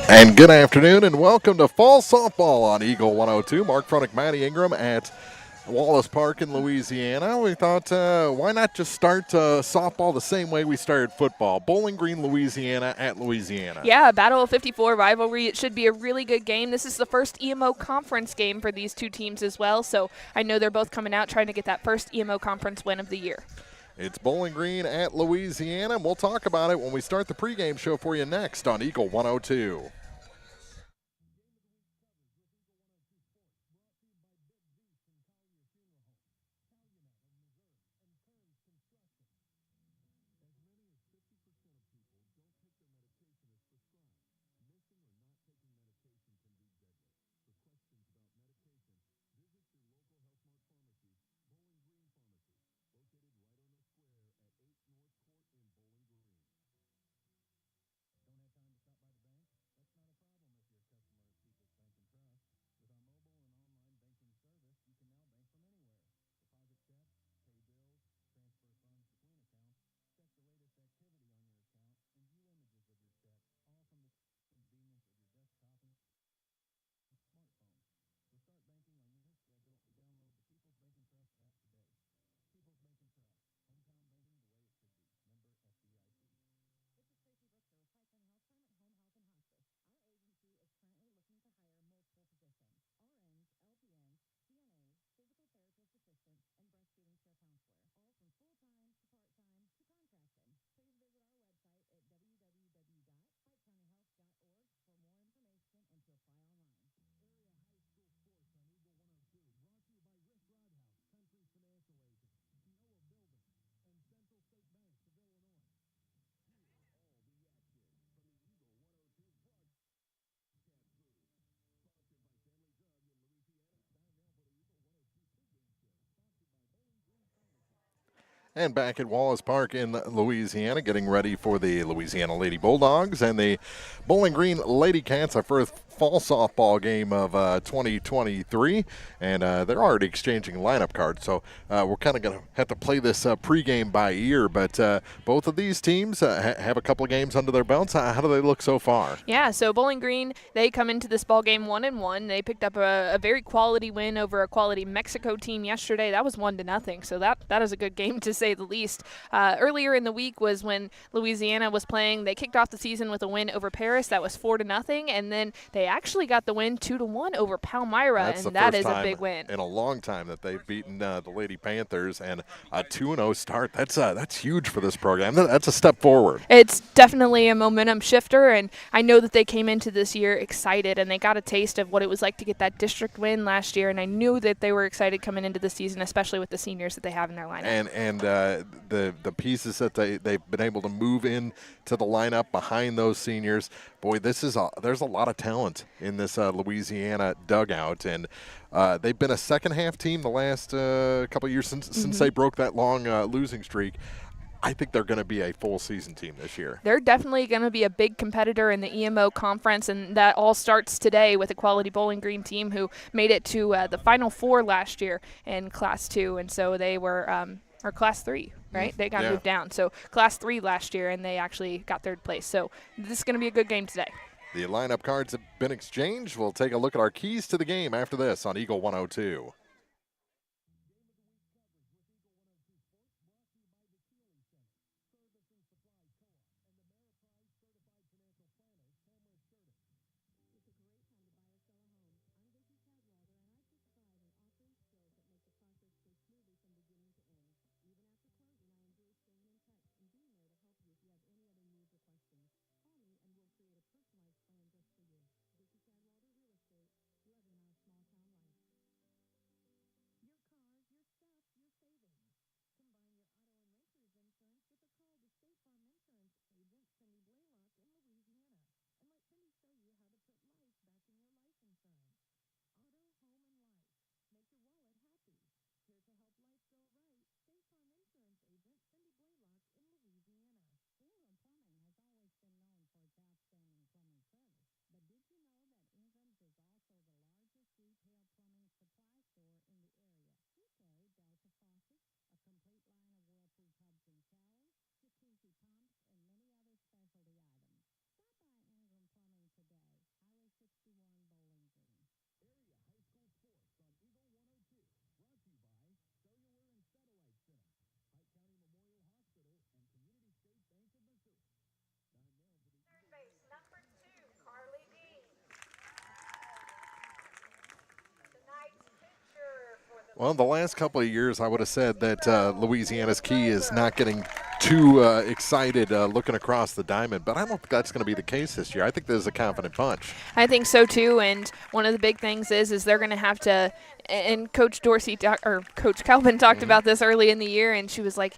And good afternoon, and welcome to Fall Softball on Eagle 102. Mark Fronick, Matty Ingram at Wallace Park in Louisiana. We thought, why not just start softball the same way we started football? Bowling Green, Louisiana at Louisiana. Yeah, Battle of 54 rivalry. It should be a really good game. This is the first EMO conference game for these two teams as well, so I know they're both coming out trying to get that first EMO conference win of the year. It's Bowling Green at Louisiana, and we'll talk about it when we start the pregame show for you next on Eagle 102. And back at Wallace Park in Louisiana, getting ready for the Louisiana Lady Bulldogs and the Bowling Green LadyCats, our first fall softball game of 2023. And they're already exchanging lineup cards, so we're kind of going to have to play this pregame by ear. But both of these teams have a couple of games under their belts. How do they look so far? Yeah, so Bowling Green, they come into this ball game 1-1. They picked up a very quality win over a quality Mexico team yesterday. That was 1-0, so that is a good game to say the least. Earlier in the week was when Louisiana was playing. They kicked off the season with a win over Paris. That was 4-0, and then they actually got the win 2-1 over Palmyra, and that is a big win. In a long time that they've beaten the Lady Panthers, and a 2-0 start. That's huge for this program. That's a step forward. It's definitely a momentum shifter, and I know that they came into this year excited, and they got a taste of what it was like to get that district win last year, and I knew that they were excited coming into the season, especially with the seniors that they have in their lineup. And the pieces that they've been able to move in to the lineup behind those seniors, boy, there's a lot of talent in this Louisiana dugout, and they've been a second-half team the last couple of years since they broke that long losing streak. I think they're going to be a full season team this year. They're definitely going to be a big competitor in the EMO conference, and that all starts today with a quality Bowling Green team who made it to the Final Four last year in Class 2, and so they were or Class 3, right? They got moved down. So Class 3 last year, and they actually got third place. So this is going to be a good game today. The lineup cards have been exchanged. We'll take a look at our keys to the game after this on Eagle 102. Well, the last couple of years, I would have said that Louisiana's key is not getting too excited looking across the diamond, but I don't think that's going to be the case this year. I think there's a confident bunch. I think so too, and one of the big things is they're going to have to. And Coach Dorsey or Coach Calvin talked about this early in the year, and she was like,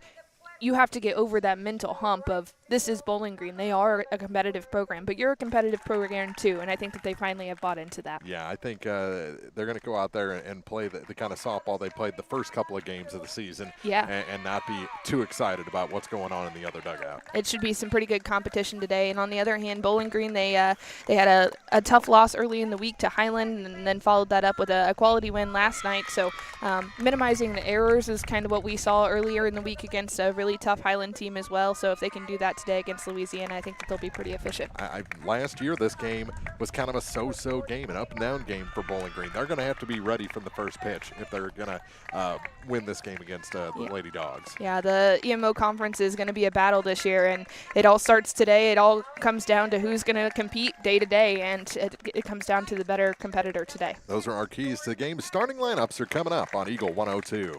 you have to get over that mental hump of this is Bowling Green. They are a competitive program, but you're a competitive program too, and I think that they finally have bought into that. Yeah, I think they're going to go out there and play the kind of softball they played the first couple of games of the season, Yeah. and not be too excited about what's going on in the other dugout. It should be some pretty good competition today. And on the other hand, Bowling Green, they had a tough loss early in the week to Highland, and then followed that up with a quality win last night. So minimizing the errors is kind of what we saw earlier in the week against a really tough Highland team as well. So if they can do that today against Louisiana, I think that they'll be pretty efficient. Last year, this game was kind of a so-so game, an up-and-down game for Bowling Green. They're going to have to be ready from the first pitch if they're going to win this game against the Lady Dogs. Yeah, the EMO conference is going to be a battle this year, and it all starts today. It all comes down to who's going to compete day to day, and it comes down to the better competitor today. Those are our keys to the game. Starting lineups are coming up on Eagle 102.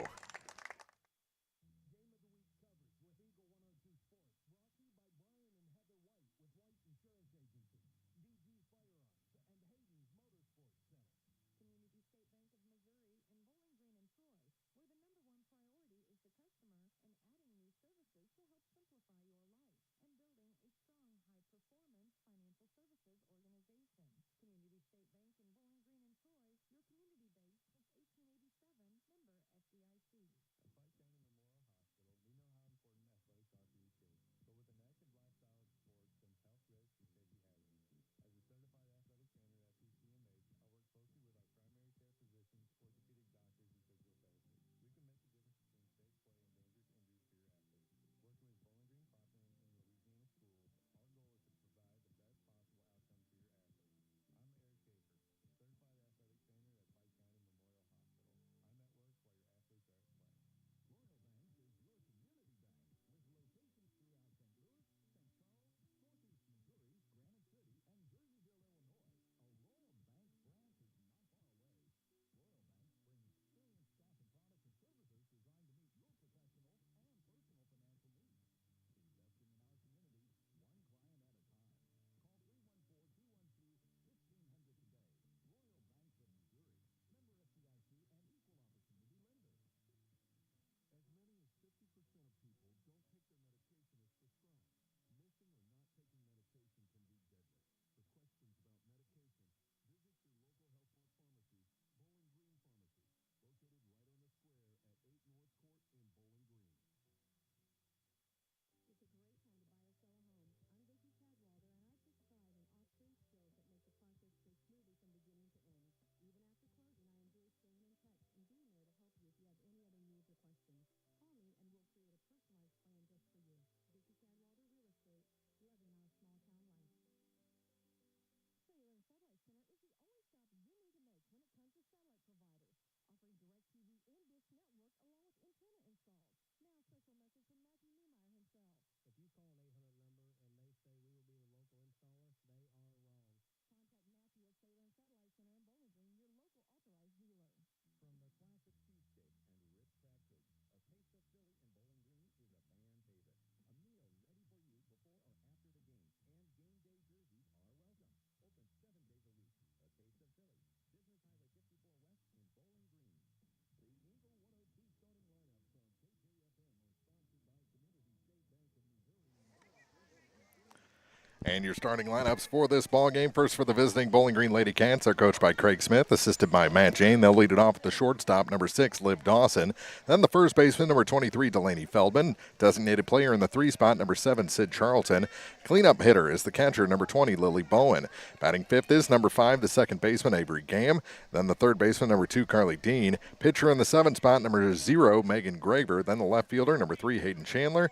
And your starting lineups for this ball game. First for the visiting Bowling Green LadyCats are coached by Craig Smith, assisted by Matt Jane. They'll lead it off at the shortstop, number 6, Liv Dawson. Then the first baseman, number 23, Delaney Feldman. Designated player in the 3 spot, number 7, Sid Charlton. Cleanup hitter is the catcher, number 20, Lily Bowen. Batting fifth is number 5, the second baseman, Avery Gam. Then the third baseman, number 2, Carly Dean. Pitcher in the 7 spot, number 0, Megan Graver. Then the left fielder, number 3, Hayden Chandler.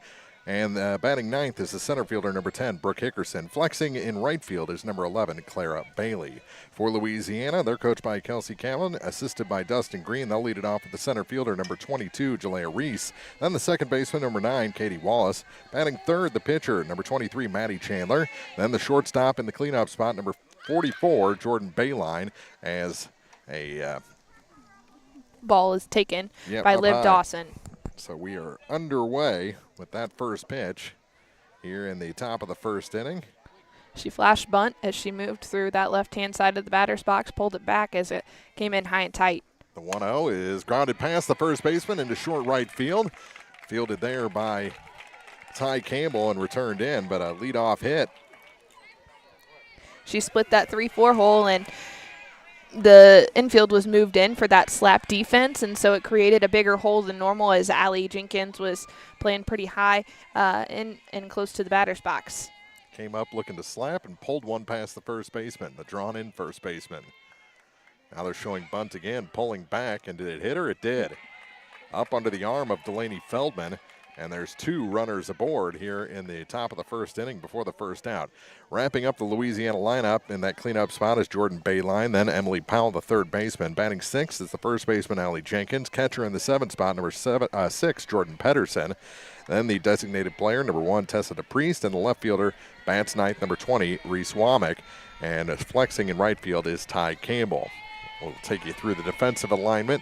And batting ninth is the center fielder, number 10, Brooke Hickerson. Flexing in right field is number 11, Clara Bailey. For Louisiana, they're coached by Kelsey Callan, assisted by Dustin Green. They'll lead it off with the center fielder, number 22, Jalea Reese. Then the second baseman, number 9, Katie Wallace. Batting third, the pitcher, number 23, Maddie Chandler. Then the shortstop in the cleanup spot, number 44, Jordan Bayline, as a ball is taken by up Liv high. Dawson. So we are underway with that first pitch here in the top of the first inning. She flashed bunt as she moved through that left-hand side of the batter's box, pulled it back as it came in high and tight. The 1-0 is grounded past the first baseman into short right field. Fielded there by Ty Campbell and returned in, but a leadoff hit. She split that 3-4 hole, and the infield was moved in for that slap defense, and so it created a bigger hole than normal as Allie Jenkins was playing pretty high and close to the batter's box. Came up looking to slap and pulled one past the first baseman, the drawn-in first baseman. Now they're showing bunt again, pulling back, and did it hit her? It did. Up under the arm of Delaney Feldman, and there's 2 runners aboard here in the top of the first inning before the first out. Wrapping up the Louisiana lineup in that cleanup spot is Jordan Bayline, then Emily Powell, the third baseman. Batting 6th is the first baseman, Allie Jenkins. Catcher in the 7th spot, number 6, Jordan Pedersen. Then the designated player, number 1, Tessa DePriest, and the left fielder bats 9th, number 20, Reese Womack. And flexing in right field is Ty Campbell. We'll take you through the defensive alignment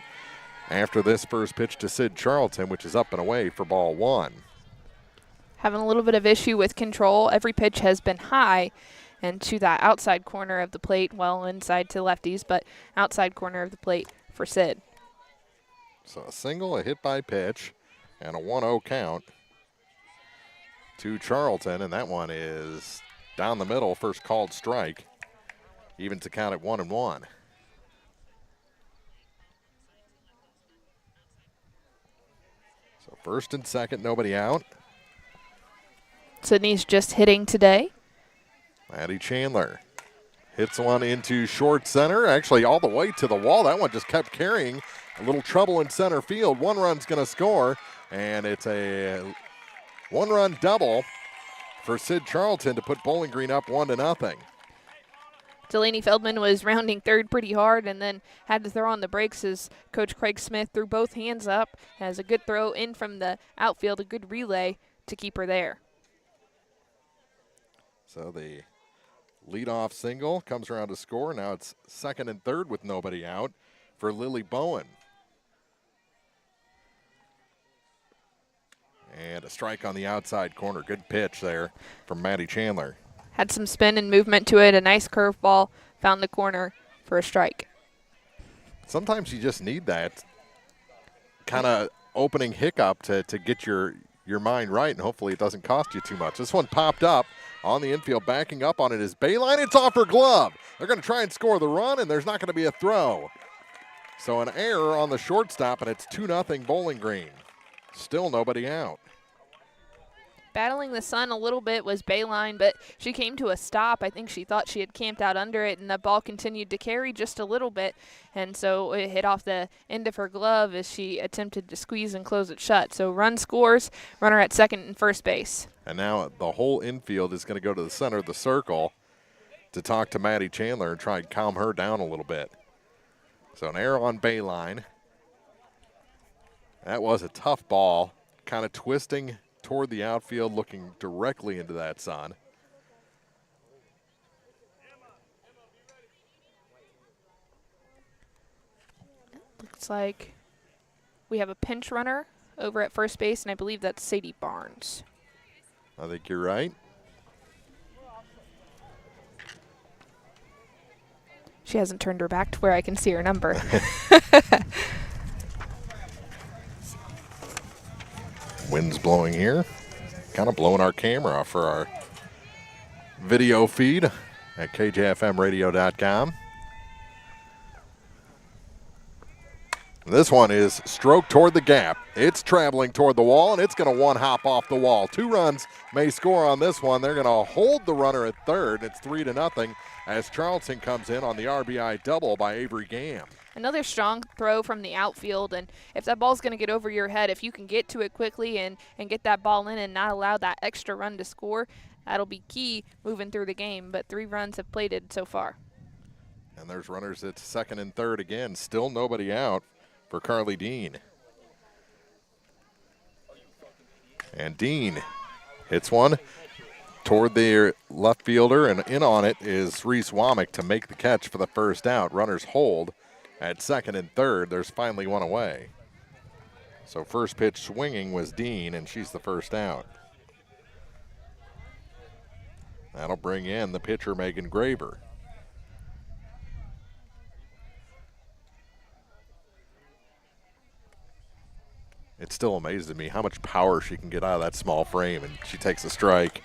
after this first pitch to Sid Charlton, which is up and away for ball 1. Having a little bit of issue with control. Every pitch has been high and to that outside corner of the plate, well inside to lefties, but outside corner of the plate for Sid. So a single, a hit by pitch, and a 1-0 count to Charlton, and that one is down the middle, first called strike. Even to count at 1-1. So first and second, nobody out. Sydney's just hitting today. Maddie Chandler hits one into short center, actually all the way to the wall. That one just kept carrying. A little trouble in center field. 1 run's going to score, and it's a 1-run double for Sid Charlton to put Bowling Green up 1-0. Delaney Feldman was rounding third pretty hard and then had to throw on the brakes as Coach Craig Smith threw both hands up. Has a good throw in from the outfield, a good relay to keep her there. So the leadoff single comes around to score. Now it's second and third with nobody out for Lily Bowen. And a strike on the outside corner. Good pitch there from Maddie Chandler. Had some spin and movement to it. A nice curveball. Found the corner for a strike. Sometimes you just need that kind of opening hiccup to get your mind right, and hopefully it doesn't cost you too much. This one popped up on the infield. Backing up on it is Bayline. It's off her glove. They're going to try and score the run, and there's not going to be a throw. So an error on the shortstop, and it's 2-0 Bowling Green. Still nobody out. Battling the sun a little bit was Bayline, but she came to a stop. I think she thought she had camped out under it, and the ball continued to carry just a little bit, and so it hit off the end of her glove as she attempted to squeeze and close it shut. So run scores, runner at second and first base. And now the whole infield is going to go to the center of the circle to talk to Maddie Chandler and try and calm her down a little bit. So an error on Bayline. That was a tough ball, kind of twisting toward the outfield, looking directly into that sun. Looks like we have a pinch runner over at first base, and I believe that's Sadie Barnes. I think you're right. She hasn't turned her back to where I can see her number. Wind's blowing here, kind of blowing our camera off for our video feed at kjfmradio.com. This one is stroked toward the gap. It's traveling toward the wall, and it's going to one-hop off the wall. 2 runs may score on this one. They're going to hold the runner at third. It's 3-0 as Charlton comes in on the RBI double by Avery Gam. Another strong throw from the outfield, and if that ball's going to get over your head, if you can get to it quickly and get that ball in and not allow that extra run to score, that'll be key moving through the game. But 3 runs have plated so far. And there's runners at second and third again. Still nobody out for Carly Dean. And Dean hits one toward the left fielder, and in on it is Reese Womack to make the catch for the first out. Runners hold At second and third, there's finally one away. So first pitch swinging was Dean, and she's the first out. That'll bring in the pitcher, Megan Graver. It still amazes me how much power she can get out of that small frame, and she takes a strike.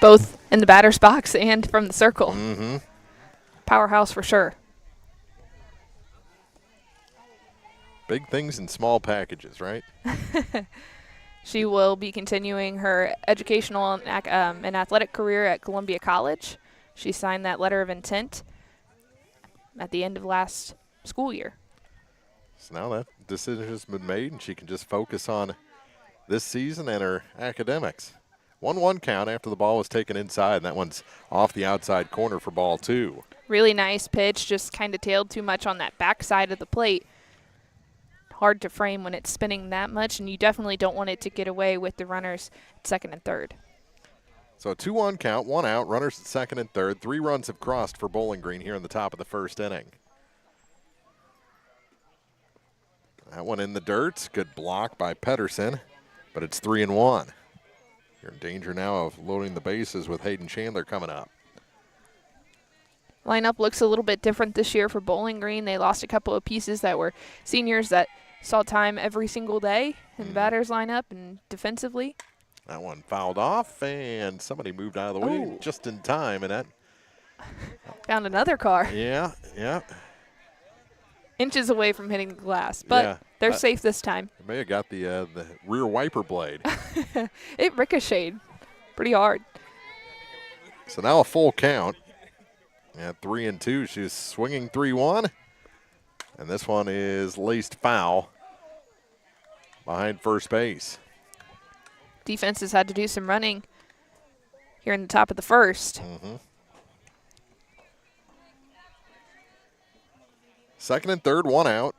Both in the batter's box and from the circle. Mm-hmm. Powerhouse for sure. Big things in small packages, right? She will be continuing her educational and athletic career at Columbia College. She signed that letter of intent at the end of last school year. So now that decision has been made, and she can just focus on this season and her academics. 1-1 count after the ball was taken inside, and that one's off the outside corner for ball 2. Really nice pitch, just kind of tailed too much on that back side of the plate. Hard to frame when it's spinning that much, and you definitely don't want it to get away with the runners at second and third. So a 2-1 count, 1 out, runners at second and third. 3 runs have crossed for Bowling Green here in the top of the first inning. That one in the dirt. Good block by Pedersen, but it's 3-1. You're in danger now of loading the bases with Hayden Chandler coming up. Lineup looks a little bit different this year for Bowling Green. They lost a couple of pieces that were seniors that saw time every single day in the batter's lineup and defensively. That one fouled off, and somebody moved out of the way just in time, and that found another car. Yeah. Inches away from hitting the glass, but they're safe this time. It may have got the rear wiper blade. It ricocheted pretty hard. So now a full count. At 3-2, she's swinging 3-1. And this one is laced foul behind first base. Defense has had to do some running here in the top of the first. Mm-hmm. Second and third, 1 out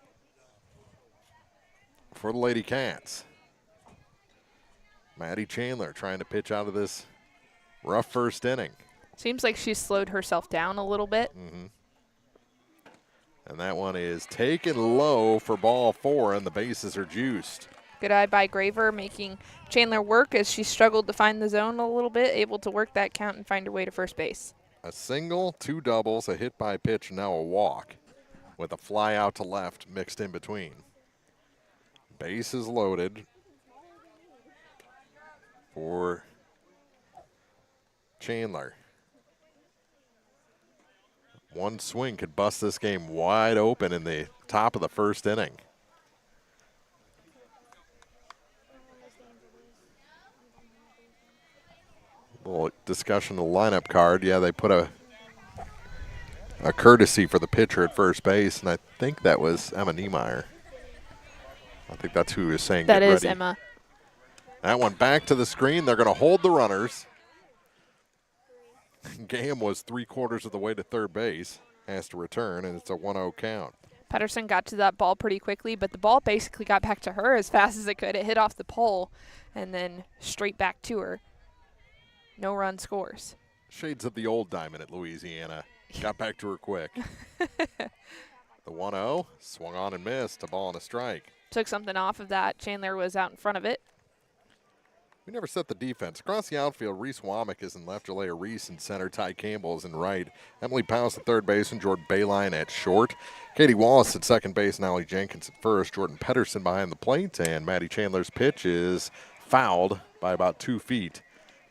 for the LadyCats. Maddie Chandler trying to pitch out of this rough first inning. Seems like she's slowed herself down a little bit. Mm-hmm. And that one is taken low for ball 4, and the bases are juiced. Good eye by Graver, making Chandler work as she struggled to find the zone a little bit, able to work that count and find her way to first base. A single, 2 doubles, a hit by pitch, and now a walk with a fly out to left mixed in between. Bases loaded for Chandler. One swing could bust this game wide open in the top of the first inning. A little discussion of the lineup card. Yeah, they put a courtesy for the pitcher at first base, and I think that was Emma Niemeyer. I think that's who was saying that get is ready. Emma. That one back to the screen. They're going to hold the runners. Gam was 3/4 of the way to third base, has to return, and it's a 1-0 count. Pedersen got to that ball pretty quickly, but the ball basically got back to her as fast as it could. It hit off the pole and then straight back to her. No run scores. Shades of the old diamond at Louisiana. Got back to her quick. The 1-0 swung on and missed. A ball and a strike. Took something off of that. Chandler was out in front of it. We never set the defense. Across the outfield, Reese Womack is in left, Jalea Reese in center, Ty Campbell is in right, Emily Powers at third base, and Jordan Bayline at short. Katie Wallace at second base, and Allie Jenkins at first. Jordan Pedersen behind the plate, and Maddie Chandler's pitch is fouled by about 2 feet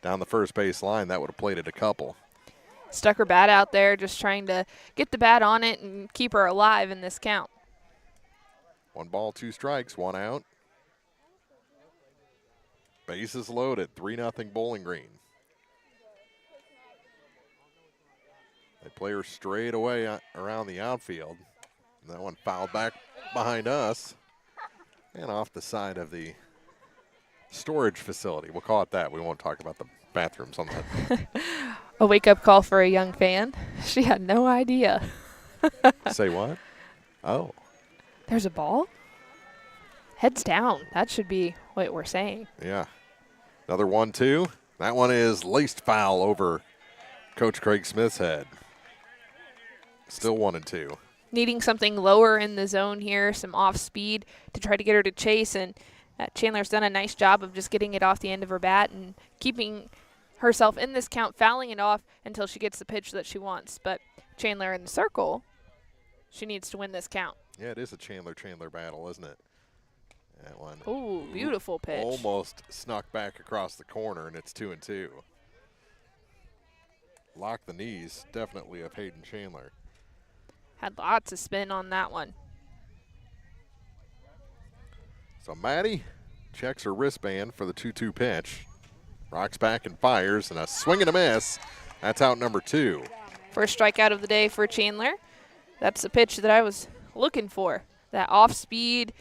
down the first base line. That would have plated a couple. Stuck her bat out there, just trying to get the bat on it and keep her alive in this count. 1 ball, 2 strikes, 1 out. Bases loaded, 3-0 Bowling Green. They play her straight away around the outfield. And that one fouled back behind us and off the side of the storage facility. We'll call it that. We won't talk about the bathrooms on that. A wake-up call for a young fan. She had no idea. Say what? Oh. There's a ball? Heads down. That should be what we're saying. Yeah. Another 1-2. That one is laced foul over Coach Craig Smith's head. Still 1-2. Needing something lower in the zone here, some off speed to try to get her to chase, and Chandler's done a nice job of just getting it off the end of her bat and keeping herself in this count, fouling it off until she gets the pitch that she wants. But Chandler in the circle, she needs to win this count. Yeah, it is a Chandler battle, isn't it? That one. Ooh, beautiful pitch. Almost snuck back across the corner, and it's 2-2. Lock the knees, definitely of Hayden Chandler. Had lots of spin on that one. So Maddie checks her wristband for the 2-2 pitch. Rocks back and fires, and a swing and a miss. That's out number 2. First strikeout of the day for Chandler. That's the pitch that I was looking for. That off-speed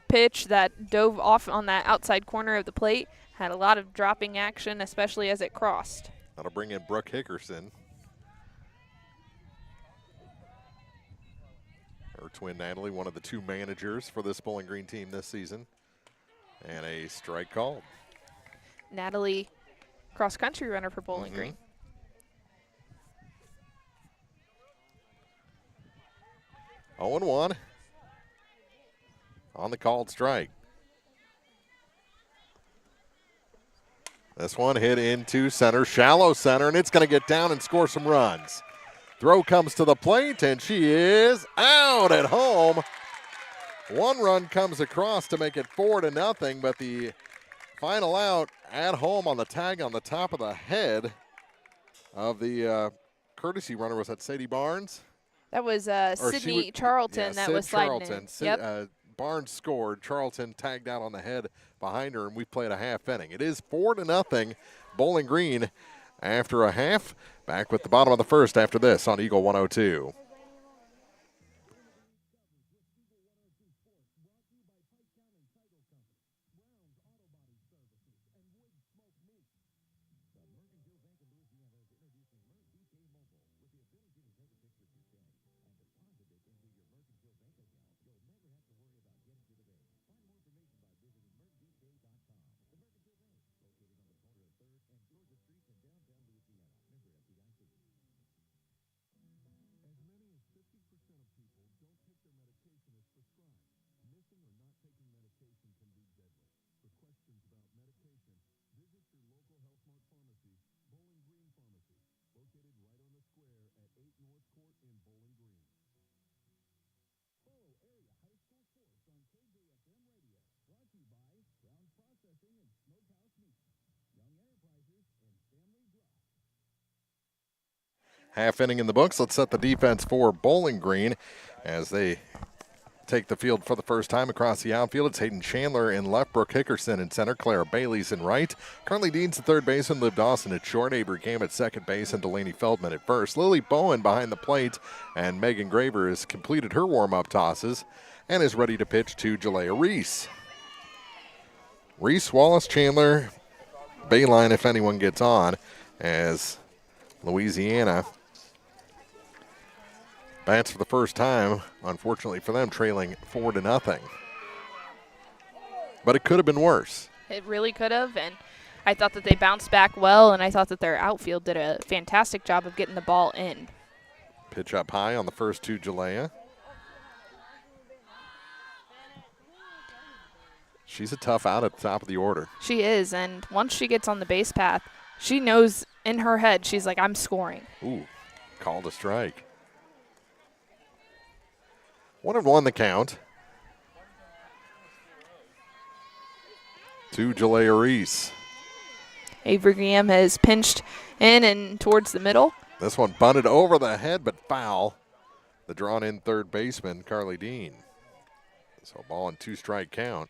pitch that dove off on that outside corner of the plate. Had a lot of dropping action, especially as it crossed. That'll bring in Brooke Hickerson. Her twin Natalie, one of the 2 managers for this Bowling Green team this season. And a strike called. Natalie, cross-country runner for Bowling Green. 0-1 on the called strike. This one hit into center, shallow center, and it's going to get down and score some runs. Throw comes to the plate, and she is out at home. 1 run comes across to make it 4-0, but the final out at home on the tag on the top of the head of the courtesy runner. Was that Sadie Barnes? That was Sydney Charlton that was sliding in. Yep. Barnes scored. Charlton tagged out on the head behind her, and we played a half inning. It is 4-0 Bowling Green after a half. Back with the bottom of the first after this on Eagle 102. Half inning in the books. Let's set the defense for Bowling Green as they take the field for the first time across the outfield. It's Hayden Chandler in left, Brooke Hickerson in center, Clara Bailey's in right. Carly Deans at third base and Liv Dawson at short, Avery Game at second base and Delaney Feldman at first. Lily Bowen behind the plate, and Megan Graver has completed her warm-up tosses and is ready to pitch to Jalea Reese. Reese, Wallace, Chandler, Bayline if anyone gets on, as Louisiana bats for the first time, unfortunately for them, trailing 4-0. But it could have been worse. It really could have, and I thought that they bounced back well, and I thought that their outfield did a fantastic job of getting the ball in. Pitch up high on the first to Jalea. She's a tough out at the top of the order. She is, and once she gets on the base path, she knows in her head, she's like, I'm scoring. Ooh, called a strike. 1-1 the count. To Jalea Reese. Avery Graham has pinched in and towards the middle. This one bunted over the head, but foul. The drawn-in third baseman, Carly Dean. So ball and 2-strike count.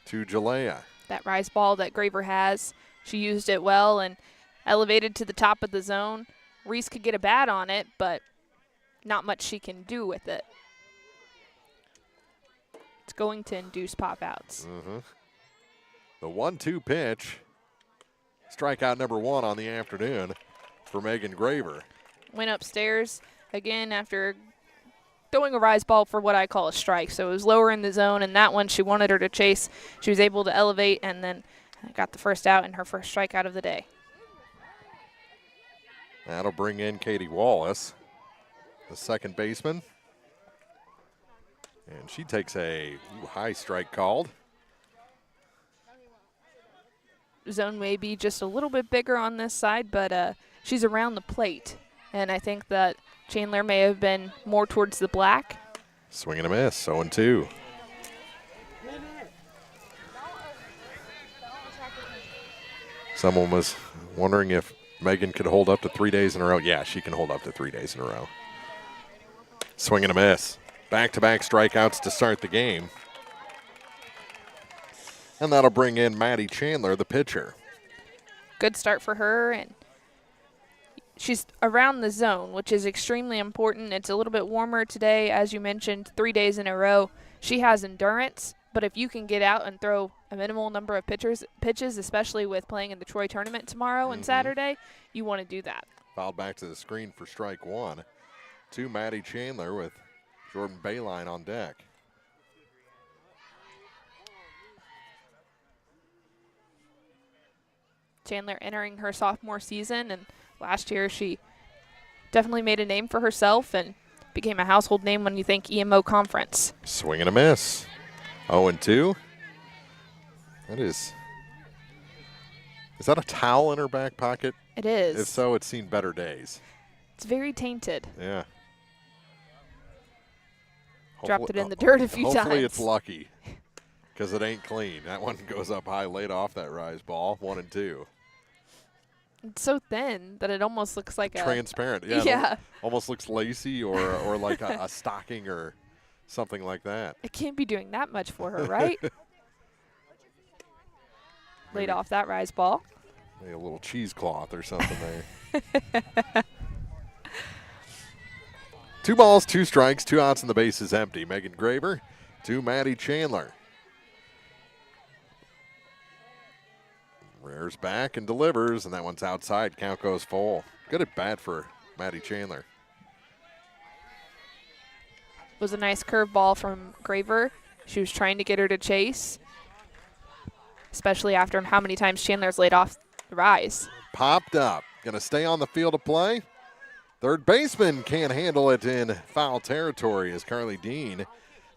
To Jalea. That rise ball that Graver has, she used it well and elevated to the top of the zone. Reese could get a bat on it, but not much she can do with it. It's going to induce pop-outs. The 1-2 pitch. Strikeout number 1 on the afternoon for Megan Graver. Went upstairs again after throwing a rise ball for what I call a strike. So it was lower in the zone, and that one she wanted her to chase. She was able to elevate and then got the first out and her first strikeout of the day. That'll bring in Katie Wallace. the second baseman. And she takes a high strike called. Zone may be just a little bit bigger on this side, but she's around the plate. And I think that Chandler may have been more towards the black. Swing and a miss, 0-2. Someone was wondering if Megan could hold up to 3 days in a row. Yeah, she can hold up to 3 days in a row. Swing and a miss. Back-to-back strikeouts to start the game. And that'll bring in Maddie Chandler, the pitcher. Good start for her, and she's around the zone, which is extremely important. It's a little bit warmer today, as you mentioned, 3 days in a row. She has endurance, but if you can get out and throw a minimal number of pitches, especially with playing in the Troy tournament tomorrow and Saturday, you want to do that. Fouled back to the screen for strike one. To Maddie Chandler with Jordan Bayline on deck. Chandler entering her sophomore season, and last year she definitely made a name for herself and became a household name when you think EMO conference. Swing and a miss. 0-2. That is that a towel in her back pocket? It is. If so, it's seen better days. It's very tainted. Yeah. Dropped it in the dirt a few times. Hopefully it's lucky because it ain't clean. That one goes up high late off that rise ball, 1-2. It's so thin that it almost looks like transparent. Yeah. Almost looks lacy or like a stocking or something like that. It can't be doing that much for her, right? Laid off that rise ball. Maybe a little cheesecloth or something there. 2 balls, 2 strikes, 2 outs, and the base is empty. Megan Graver to Maddie Chandler. Rears back and delivers, and that one's outside. Count goes full. Good at bat for Maddie Chandler. It was a nice curveball from Graver. She was trying to get her to chase, especially after how many times Chandler's laid off the rise. Popped up. Going to stay on the field of play. Third baseman can't handle it in foul territory as Carly Dean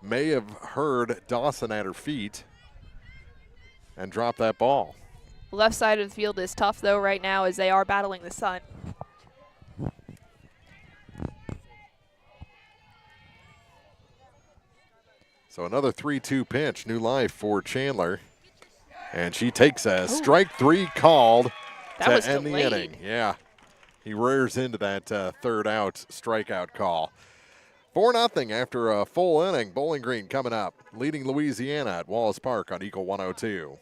may have heard Dawson at her feet and dropped that ball. Left side of the field is tough, though, right now as they are battling the sun. So another 3-2 pitch, new life for Chandler. And she takes a strike 3 called to end the inning. Yeah, he rears into that third out strikeout call. 4-0 after a full inning. Bowling Green coming up, leading Louisiana at Wallace Park on Eagle 102.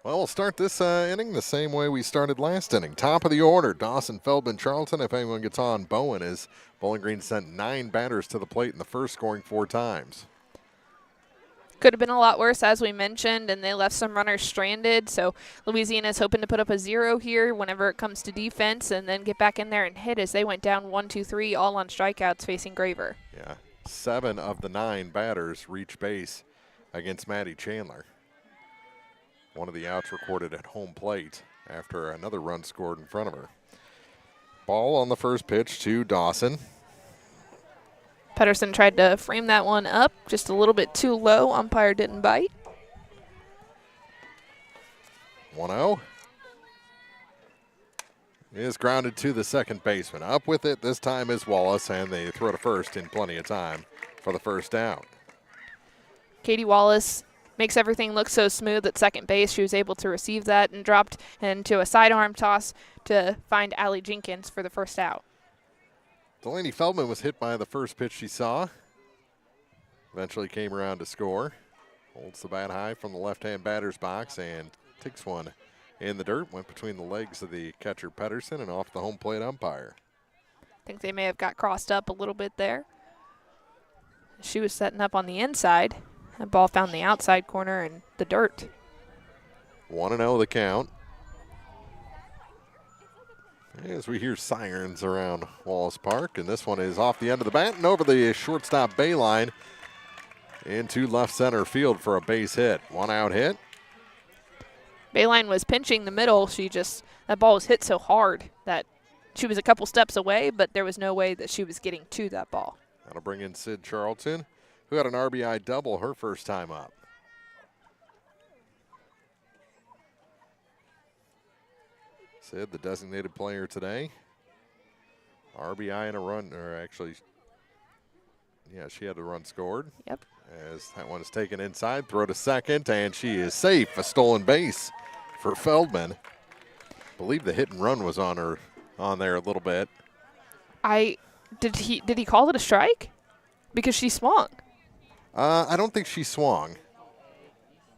Well, we'll start this inning the same way we started last inning. Top of the order, Dawson, Feldman, Charlton. If anyone gets on, Bowen is. Bowling Green sent 9 batters to the plate in the first, scoring 4 times. Could have been a lot worse, as we mentioned, and they left some runners stranded. So Louisiana's hoping to put up a 0 here whenever it comes to defense and then get back in there and hit as they went down 1, 2, 3, all on strikeouts facing Graver. Yeah, 7 of the 9 batters reach base against Maddie Chandler. One of the outs recorded at home plate after another run scored in front of her. Ball on the first pitch to Dawson. Pedersen tried to frame that one up just a little bit too low. Umpire didn't bite. 1-0. Is grounded to the second baseman. Up with it this time is Wallace, and they throw to first in plenty of time for the first down. Katie Wallace makes everything look so smooth at second base. She was able to receive that and dropped into a sidearm toss to find Allie Jenkins for the first out. Delaney Feldman was hit by the first pitch she saw. Eventually came around to score. Holds the bat high from the left-hand batter's box and takes one in the dirt. Went between the legs of the catcher Pedersen and off the home plate umpire. I think they may have got crossed up a little bit there. She was setting up on the inside. That ball found the outside corner in the dirt. 1-0 the count. As we hear sirens around Wallace Park, and this one is off the end of the bat and over the shortstop bay line into left center field for a base hit. 1-out hit. Bayline was pinching the middle. That ball was hit so hard that she was a couple steps away, but there was no way that she was getting to that ball. That'll bring in Sid Charlton, who had an RBI double her first time up. Sid, the designated player today. RBI and a run, or actually, yeah, she had a run scored. Yep. As that one is taken inside, throw to second, and she is safe. A stolen base for Feldman. I believe the hit and run was on there a little bit. Did he call it a strike? Because she swung. I don't think she swung.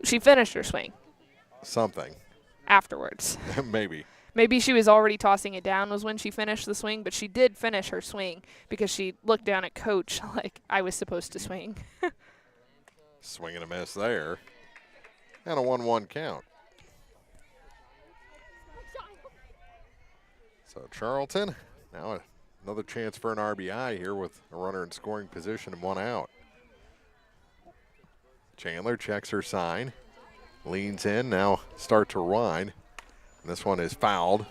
She finished her swing. Something. Afterwards. Maybe. Maybe she was already tossing it down was when she finished the swing, but she did finish her swing because she looked down at Coach like I was supposed to swing. Swing and a miss there. And a 1-1 count. So Charlton, now another chance for an RBI here with a runner in scoring position and 1 out. Chandler checks her sign, leans in, now start to ride. And this one is fouled.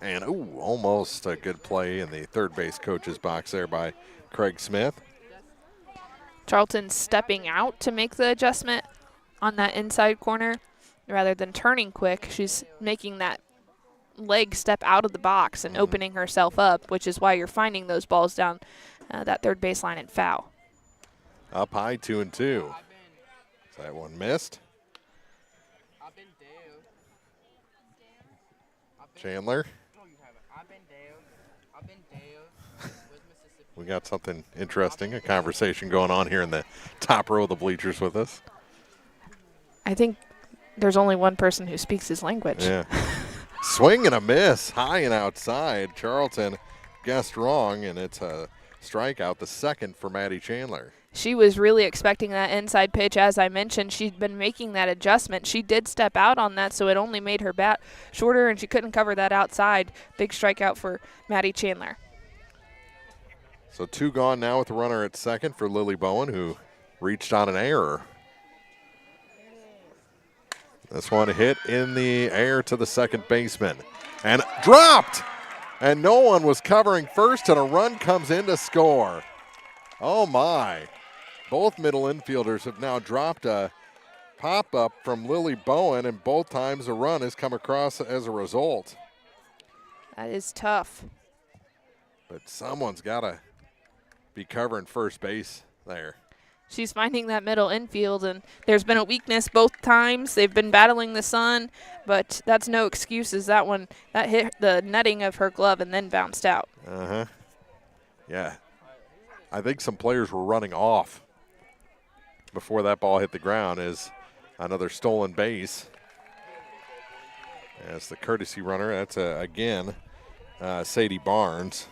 And, almost a good play in the third base coach's box there by Craig Smith. Charlton stepping out to make the adjustment on that inside corner rather than turning quick. She's making that leg step out of the box and opening herself up, which is why you're finding those balls down that third baseline and foul. Up high, 2-2. That one missed. Chandler. We got something interesting, a conversation going on here in the top row of the bleachers with us. I think there's only one person who speaks his language. Yeah. Swing and a miss, high and outside. Charlton guessed wrong, and it's a strikeout, the second for Maddie Chandler. She was really expecting that inside pitch. As I mentioned, she'd been making that adjustment. She did step out on that, so it only made her bat shorter, and she couldn't cover that outside. Big strikeout for Maddie Chandler. So 2 gone now with the runner at second for Lily Bowen, who reached on an error. This one hit in the air to the second baseman and dropped. And no one was covering first, and a run comes in to score. Oh, my. Both middle infielders have now dropped a pop-up from Lily Bowen, and both times a run has come across as a result. That is tough. But someone's got to be covering first base there. She's finding that middle infield, and there's been a weakness both times. They've been battling the sun, but that's no excuses. That one, that hit the netting of her glove and then bounced out. Uh-huh. Yeah. I think some players were running off before that ball hit the ground. Is another stolen base. As the courtesy runner, that's again Sadie Barnes.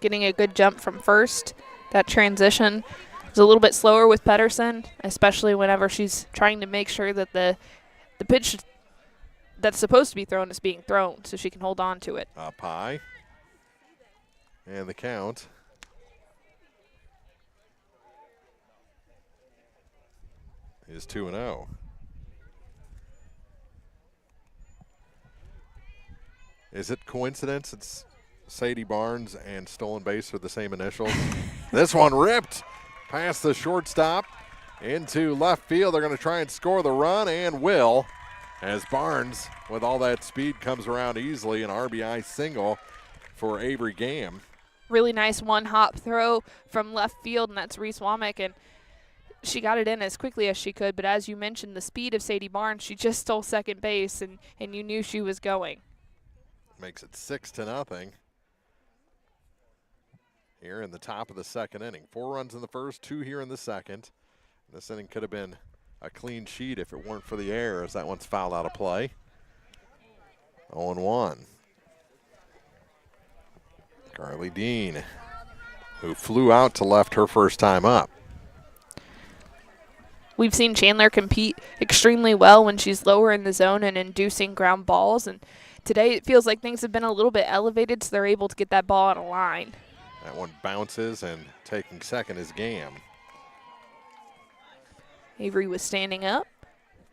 Getting a good jump from first. That transition is a little bit slower with Pedersen, especially whenever she's trying to make sure that the pitch that's supposed to be thrown is being thrown so she can hold on to it. Up high. And the count is 2-0. Is it coincidence it's Sadie Barnes and stolen base are the same initials? This one ripped past the shortstop into left field. They're going to try and score the run, and will, as Barnes, with all that speed, comes around easily. An RBI single for Avery Gam. Really nice one-hop throw from left field, and that's Reese Womack, and she got it in as quickly as she could. But as you mentioned, the speed of Sadie Barnes, she just stole second base, and you knew she was going. Makes it 6-0 here in the top of the second inning. 4 runs in the first, 2 here in the second. This inning could have been a clean sheet if it weren't for the error, as that one's fouled out of play. 0-1. Carly Dean, who flew out to left her first time up. We've seen Chandler compete extremely well when she's lower in the zone and inducing ground balls, and today it feels like things have been a little bit elevated, so they're able to get that ball on a line. That one bounces, and taking second is Gam. Avery was standing up,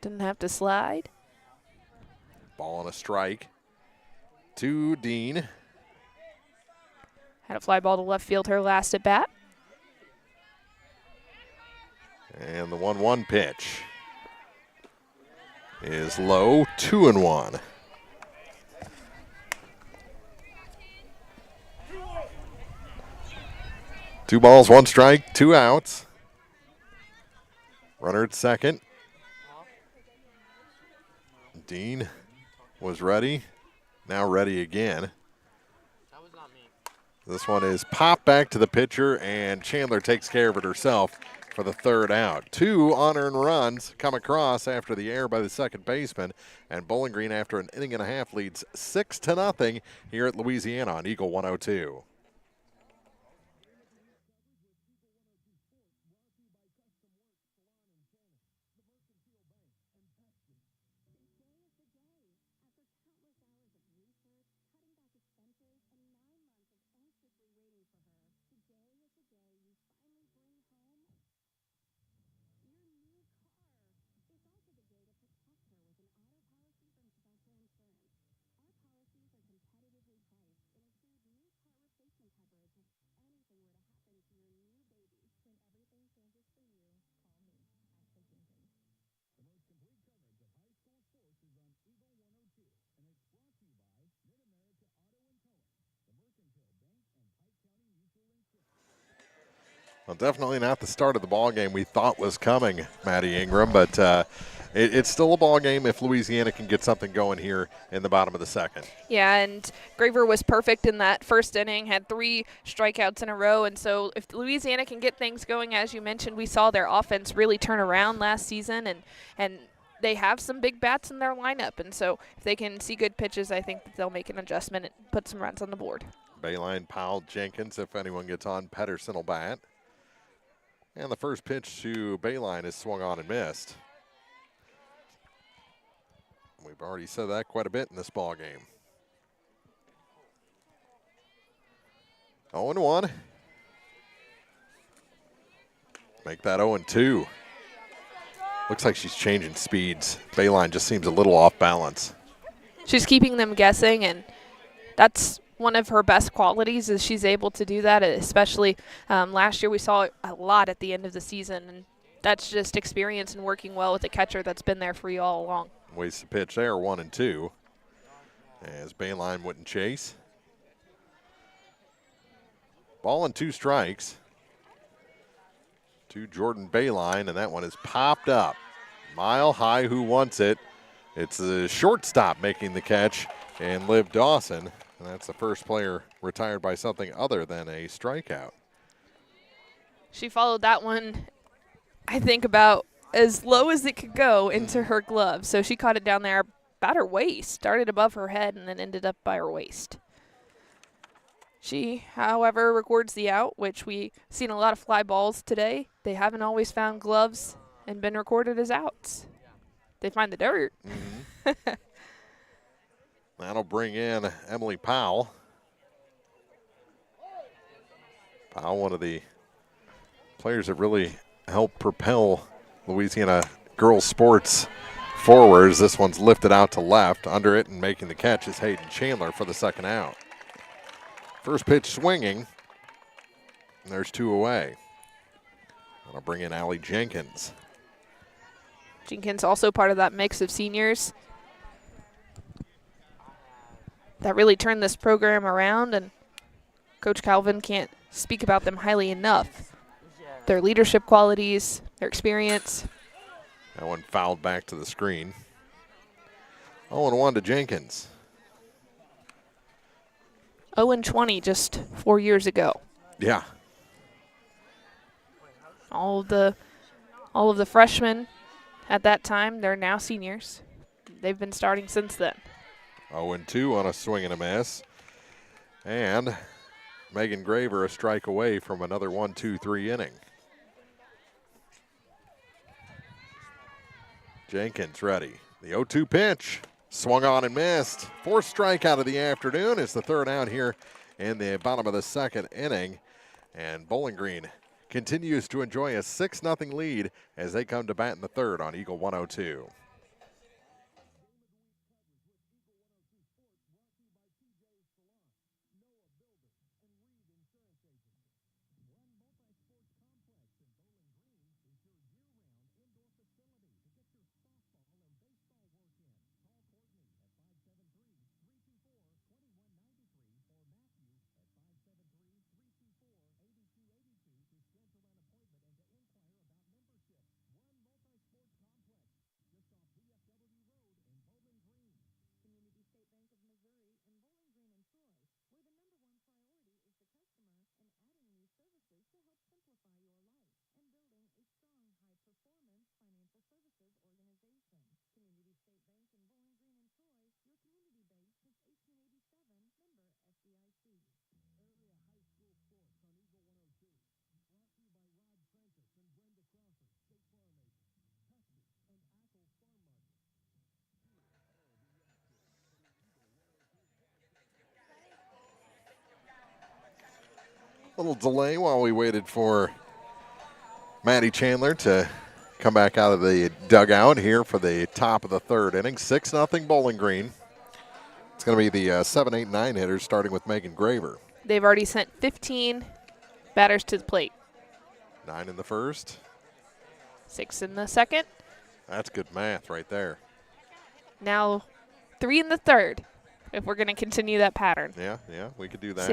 didn't have to slide. Ball on a strike to Dean. Had a fly ball to left field her last at bat. And the 1-1 pitch is low, 2-1. Two balls, 1 strike, 2 outs. Runner at second. Dean was ready, now ready again. This one is popped back to the pitcher, and Chandler takes care of it herself for the 3rd out. 2 unearned runs come across after the error by the second baseman, and Bowling Green, after an inning and a half, leads 6-0 here at Louisiana on Eagle 102. Well, definitely not the start of the ball game we thought was coming, Maddie Ingram, but it's still a ball game if Louisiana can get something going here in the bottom of the second. Yeah, and Graver was perfect in that first inning, had 3 strikeouts in a row, and so if Louisiana can get things going, as you mentioned, we saw their offense really turn around last season, and they have some big bats in their lineup, and so if they can see good pitches, I think that they'll make an adjustment and put some runs on the board. Bayline, Powell, Jenkins, if anyone gets on, Pedersen will bat. And the first pitch to Bayline is swung on and missed. We've already said that quite a bit in this ball game. 0-1. Make that 0-2. Looks like she's changing speeds. Bayline just seems a little off balance. She's keeping them guessing, and that's one of her best qualities, is she's able to do that, especially last year we saw it a lot at the end of the season, and that's just experience and working well with a catcher that's been there for you all along. Waits the pitch there, 1-2, as Bayline wouldn't chase. Ball and 2 strikes to Jordan Bayline, and that one is popped up. Mile high, who wants it? It's the shortstop making the catch, and Liv Dawson. And that's the first player retired by something other than a strikeout. She followed that one, I think, about as low as it could go into her glove. So she caught it down there about her waist, started above her head, and then ended up by her waist. She, however, records the out, which we've seen a lot of fly balls today. They haven't always found gloves and been recorded as outs. They find the dirt. Mm-hmm. That'll bring in Emily Powell. Powell, one of the players that really helped propel Louisiana girls sports forwards. This one's lifted out to left. Under it and making the catch is Hayden Chandler for the 2nd out. First pitch swinging. And there's 2 away. I'll bring in Allie Jenkins. Jenkins also part of that mix of seniors that really turned this program around, and Coach Calvin can't speak about them highly enough. Their leadership qualities, their experience. That one fouled back to the screen. 0-1 to Jenkins. 0-20 just 4 years ago. Yeah. All of the freshmen at that time, they're now seniors. They've been starting since then. 0-2 on a swing and a miss. And Megan Graver a strike away from another 1-2-3 inning. Jenkins ready. The 0-2 pitch. Swung on and missed. 4th strikeout of the afternoon. It's the 3rd out here in the bottom of the 2nd inning. And Bowling Green continues to enjoy a 6-0 lead as they come to bat in the 3rd on Eagle 102. Little delay while we waited for Maddie Chandler to come back out of the dugout here for the top of the 3rd inning. 6-0 Bowling Green. It's going to be the 7, 8, 9 hitters starting with Megan Graver. They've already sent 15 batters to the plate. 9 in the 1st. 6 in the 2nd. That's good math right there. Now 3 in the 3rd, if we're going to continue that pattern. Yeah, we could do that.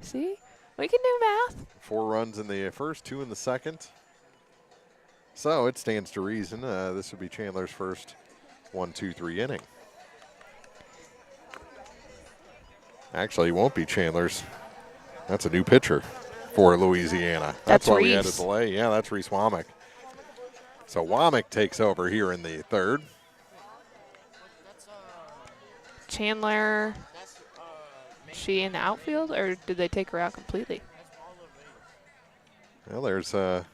See? We can do math. 4 runs in the 1st, 2 in the 2nd. So it stands to reason this would be Chandler's first 1-2-3 inning. Actually, it won't be Chandler's. That's a new pitcher for Louisiana. That's why we had a delay. Yeah, that's Reese Womack. So Womack takes over here in the 3rd. Chandler, she in the outfield, or did they take her out completely? Well, there's an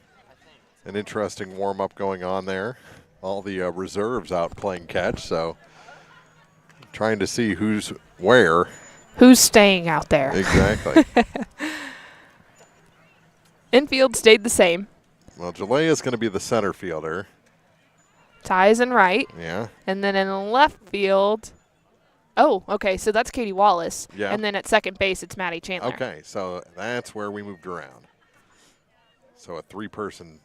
interesting warm-up going on there. All the reserves out playing catch, so trying to see who's where. Who's staying out there? Exactly. Infield stayed the same. Well, Jalea is going to be the center fielder. Ties in right. Yeah. And then in left field, oh, okay, so that's Katie Wallace. Yeah. And then at second base, it's Maddie Chandler. Okay, so that's where we moved around. So a 3-person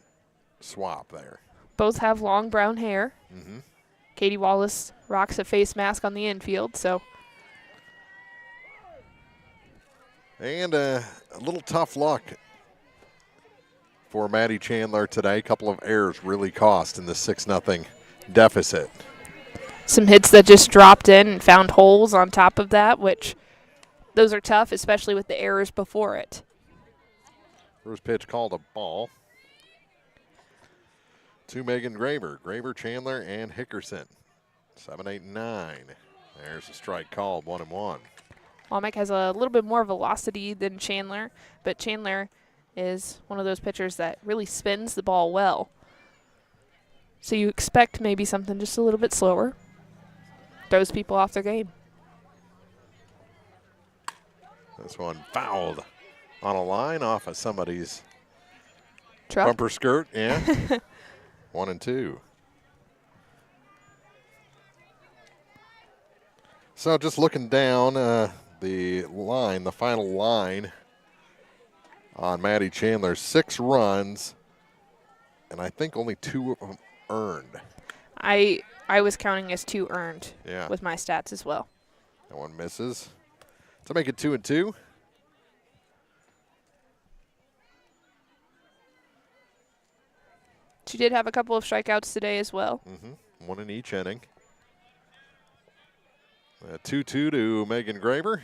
swap there. Both have long brown hair. Mm-hmm. Katie Wallace rocks a face mask on the infield, so. And a little tough luck for Maddie Chandler today. A couple of errors really cost in the 6-0 deficit. Some hits that just dropped in and found holes on top of that, which those are tough, especially with the errors before it. First pitch called a ball to Megan Graver. Graver, Chandler, and Hickerson. 7, 8, 9. There's a strike called, 1-1. Womack has a little bit more velocity than Chandler, but Chandler is one of those pitchers that really spins the ball well. So you expect maybe something just a little bit slower. Throws people off their game. This one fouled on a line off of somebody's Truck. bumper skirt. Yeah. 1-2. So just looking down the line, the final line on Maddie Chandler. 6 runs, and I think only 2 of them earned. I was counting as 2 earned with my stats as well. That one misses to make it 2-2. She did have a couple of strikeouts today as well. 1 in each inning. 2-2 to Megan Graver.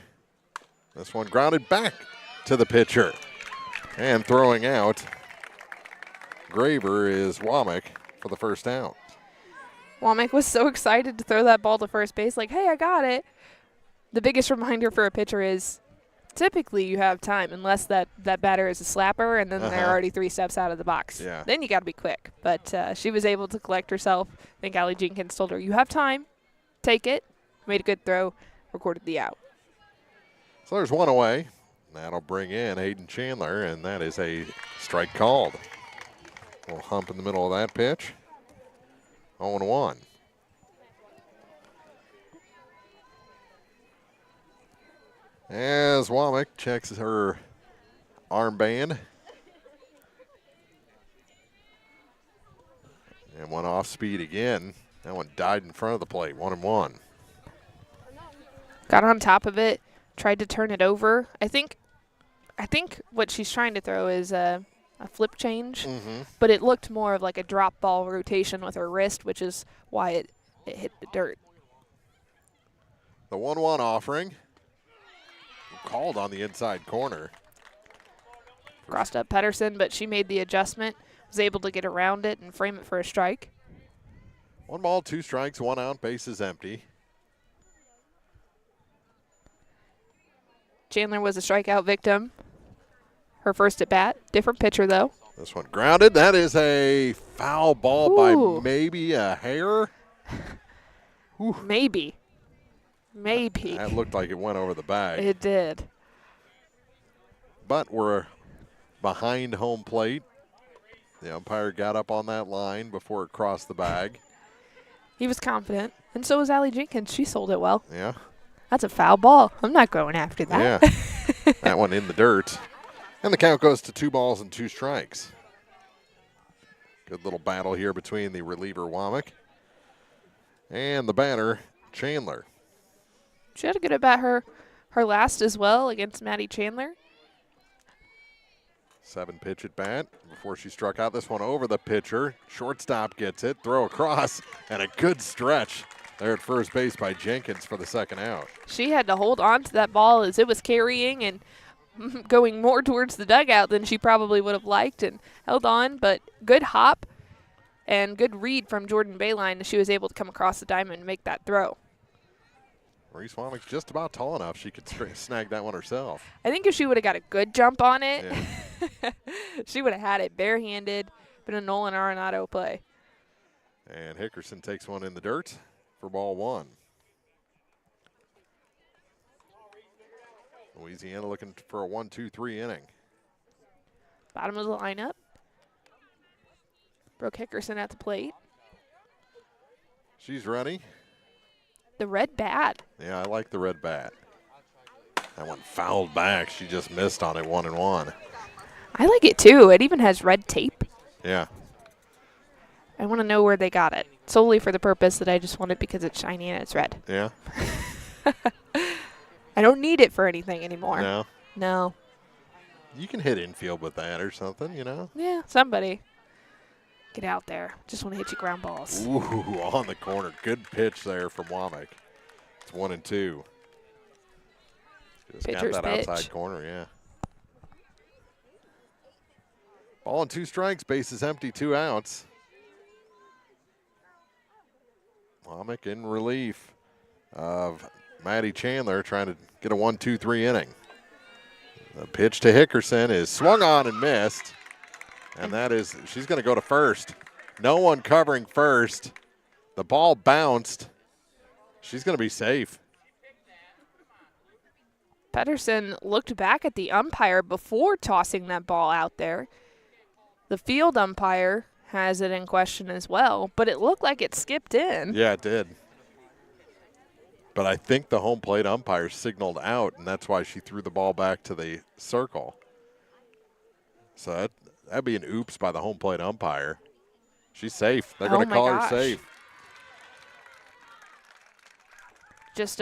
This one grounded back to the pitcher. And throwing out, Graver is Womack for the first out. Womack was so excited to throw that ball to first base, like, hey, I got it. The biggest reminder for a pitcher is typically you have time, unless that batter is a slapper and then they're already 3 steps out of the box. Yeah. Then you got to be quick. But she was able to collect herself. I think Allie Jenkins told her, you have time, take it. Made a good throw, recorded the out. So there's 1 away. That'll bring in Hayden Chandler, and that is a strike called. Little hump in the middle of that pitch. 0-1. As Womack checks her armband. And one off speed again. That one died in front of the plate. 1-1. Got on top of it, tried to turn it over. I think what she's trying to throw is a flip change, but it looked more of like a drop ball rotation with her wrist, which is why it hit the dirt. The 1-1 offering. Called on the inside corner. Crossed up Pedersen, but she made the adjustment, was able to get around it and frame it for a strike. 1 ball, 2 strikes, 1 out, bases empty. Chandler was a strikeout victim. Her first at bat. Different pitcher, though. This one grounded. That is a foul ball by maybe a hair. Maybe. That looked like it went over the bag. It did. But we're behind home plate. The umpire got up on that line before it crossed the bag. He was confident, and so was Allie Jenkins. She sold it well. Yeah. That's a foul ball. I'm not going after that. Yeah. That one in the dirt. And the count goes to 2 balls and 2 strikes. Good little battle here between the reliever Womack and the batter Chandler. She had a good at bat her last as well against Maddie Chandler. 7-pitch at bat before she struck out. This one over the pitcher. Shortstop gets it. Throw across. And a good stretch there at first base by Jenkins for the second out. She had to hold on to that ball as it was carrying and going more towards the dugout than she probably would have liked, and held on. But good hop and good read from Jordan Bayline. She was able to come across the diamond and make that throw. Maurice Womack's just about tall enough she could snag that one herself. I think if she would have got a good jump on it, Yeah. she would have had it barehanded. Been a Nolan Arenado play. And Hickerson takes one in the dirt for ball 1. Louisiana looking for a 1-2-3 inning. Bottom of the lineup. Brooke Hickerson at the plate. She's ready. The red bat. Yeah, I like the red bat. That one fouled back. She just missed on it, 1-1. I like it too. It even has red tape. Yeah. I want to know where they got it. Solely for the purpose that I just want it because it's shiny and it's red. Yeah. I don't need it for anything anymore. No. No. You can hit infield with that or something, you know? Yeah, somebody. Get out there. Just want to hit you ground balls. Ooh, on the corner. Good pitch there from Womack. It's 1-2. Just Pitcher's got that pitch. outside corner, yeah. Ball and 2 strikes. Bases empty, 2 outs. Womack in relief of Maddie Chandler trying to get a 1-2-3 inning. The pitch to Hickerson is swung on and missed. And that is, she's going to go to first. No one covering first. The ball bounced. She's going to be safe. Pedersen looked back at the umpire before tossing that ball out there. The field umpire has it in question as well, but it looked like it skipped in. Yeah, it did. But I think the home plate umpire signaled out, and that's why she threw the ball back to the circle. So that'd be an oops by the home plate umpire. She's safe. They're Oh going to my call gosh. her safe. Just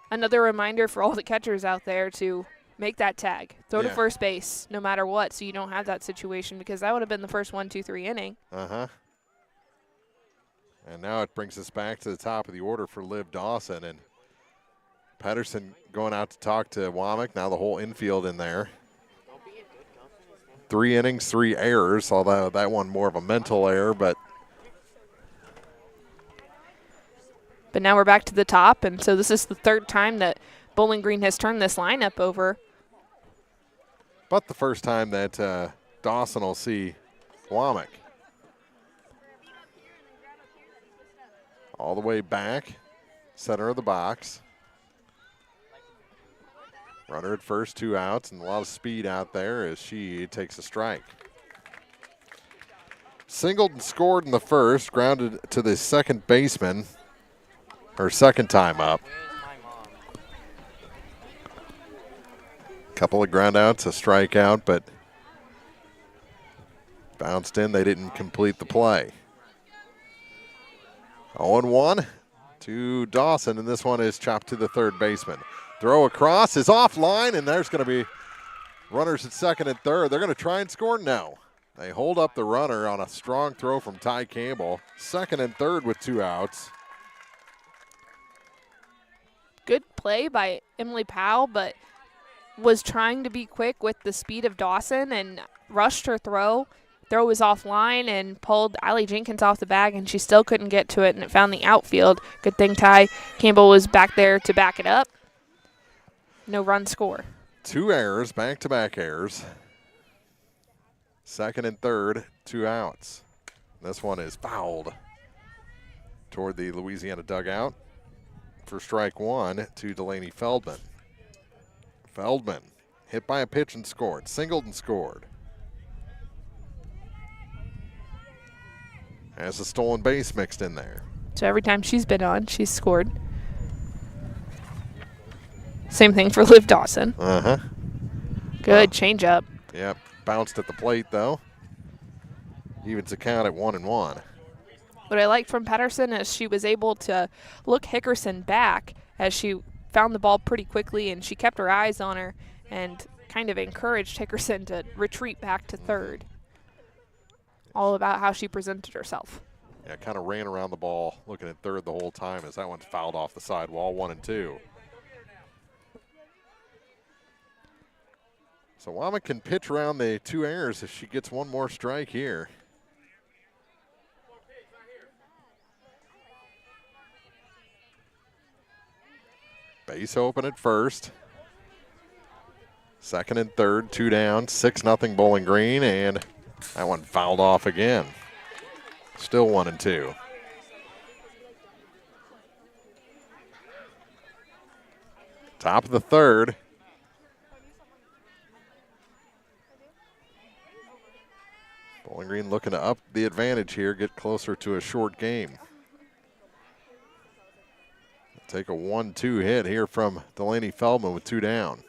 another reminder for all the catchers out there to make that tag. Throw to Yeah. first base no matter what, so you don't have that situation, because that would have been the first 1, 2, 3 inning. Uh-huh. And now it brings us back to the top of the order for Liv Dawson. And Pedersen going out to talk to Womack. Now the whole infield in there. 3 innings, 3 errors, although that one more of a mental error, but now we're back to the top, and so this is the third time that Bowling Green has turned this lineup over. but the first time that Dawson will see Womack. All the way back, center of the box. Runner at first, 2 outs, and a lot of speed out there as she takes a strike. Singled and scored in the first, grounded to the second baseman, her second time up. Couple of ground outs, a strikeout, but bounced in. They didn't complete the play. 0-1 to Dawson, and this one is chopped to the third baseman. Throw across is offline, and there's going to be runners at second and third. They're going to try and score? No. They hold up the runner on a strong throw from Ty Campbell. Second and third with 2 outs. Good play by Emily Powell, but was trying to be quick with the speed of Dawson and rushed her throw. Throw was offline and pulled Allie Jenkins off the bag, and she still couldn't get to it, and it found the outfield. Good thing Ty Campbell was back there to back it up. No run score. 2 errors, back-to-back errors. Second and third, 2 outs. This one is fouled toward the Louisiana dugout for strike 1 to Delaney Feldman. Feldman hit by a pitch and scored, singled and scored. Has a stolen base mixed in there. So every time she's been on, she's scored. Same thing for Liv Dawson. Uh-huh. Good changeup. Yep, bounced at the plate though. Evens the count at 1-1. What I liked from Pedersen is she was able to look Hickerson back as she found the ball pretty quickly, and she kept her eyes on her and kind of encouraged Hickerson to retreat back to third. All about how she presented herself. Yeah, kind of ran around the ball looking at third the whole time as that one's fouled off the sidewall, 1-2. So Womack can pitch around the 2 errors if she gets one more strike here. Base open at first. Second and third, 2 down, 6-0 Bowling Green, and that one fouled off again. Still 1-2. Top of the third. Bowling Green looking to up the advantage here, get closer to a short game. Take a 1-2 hit here from Delaney Feldman with 2 down.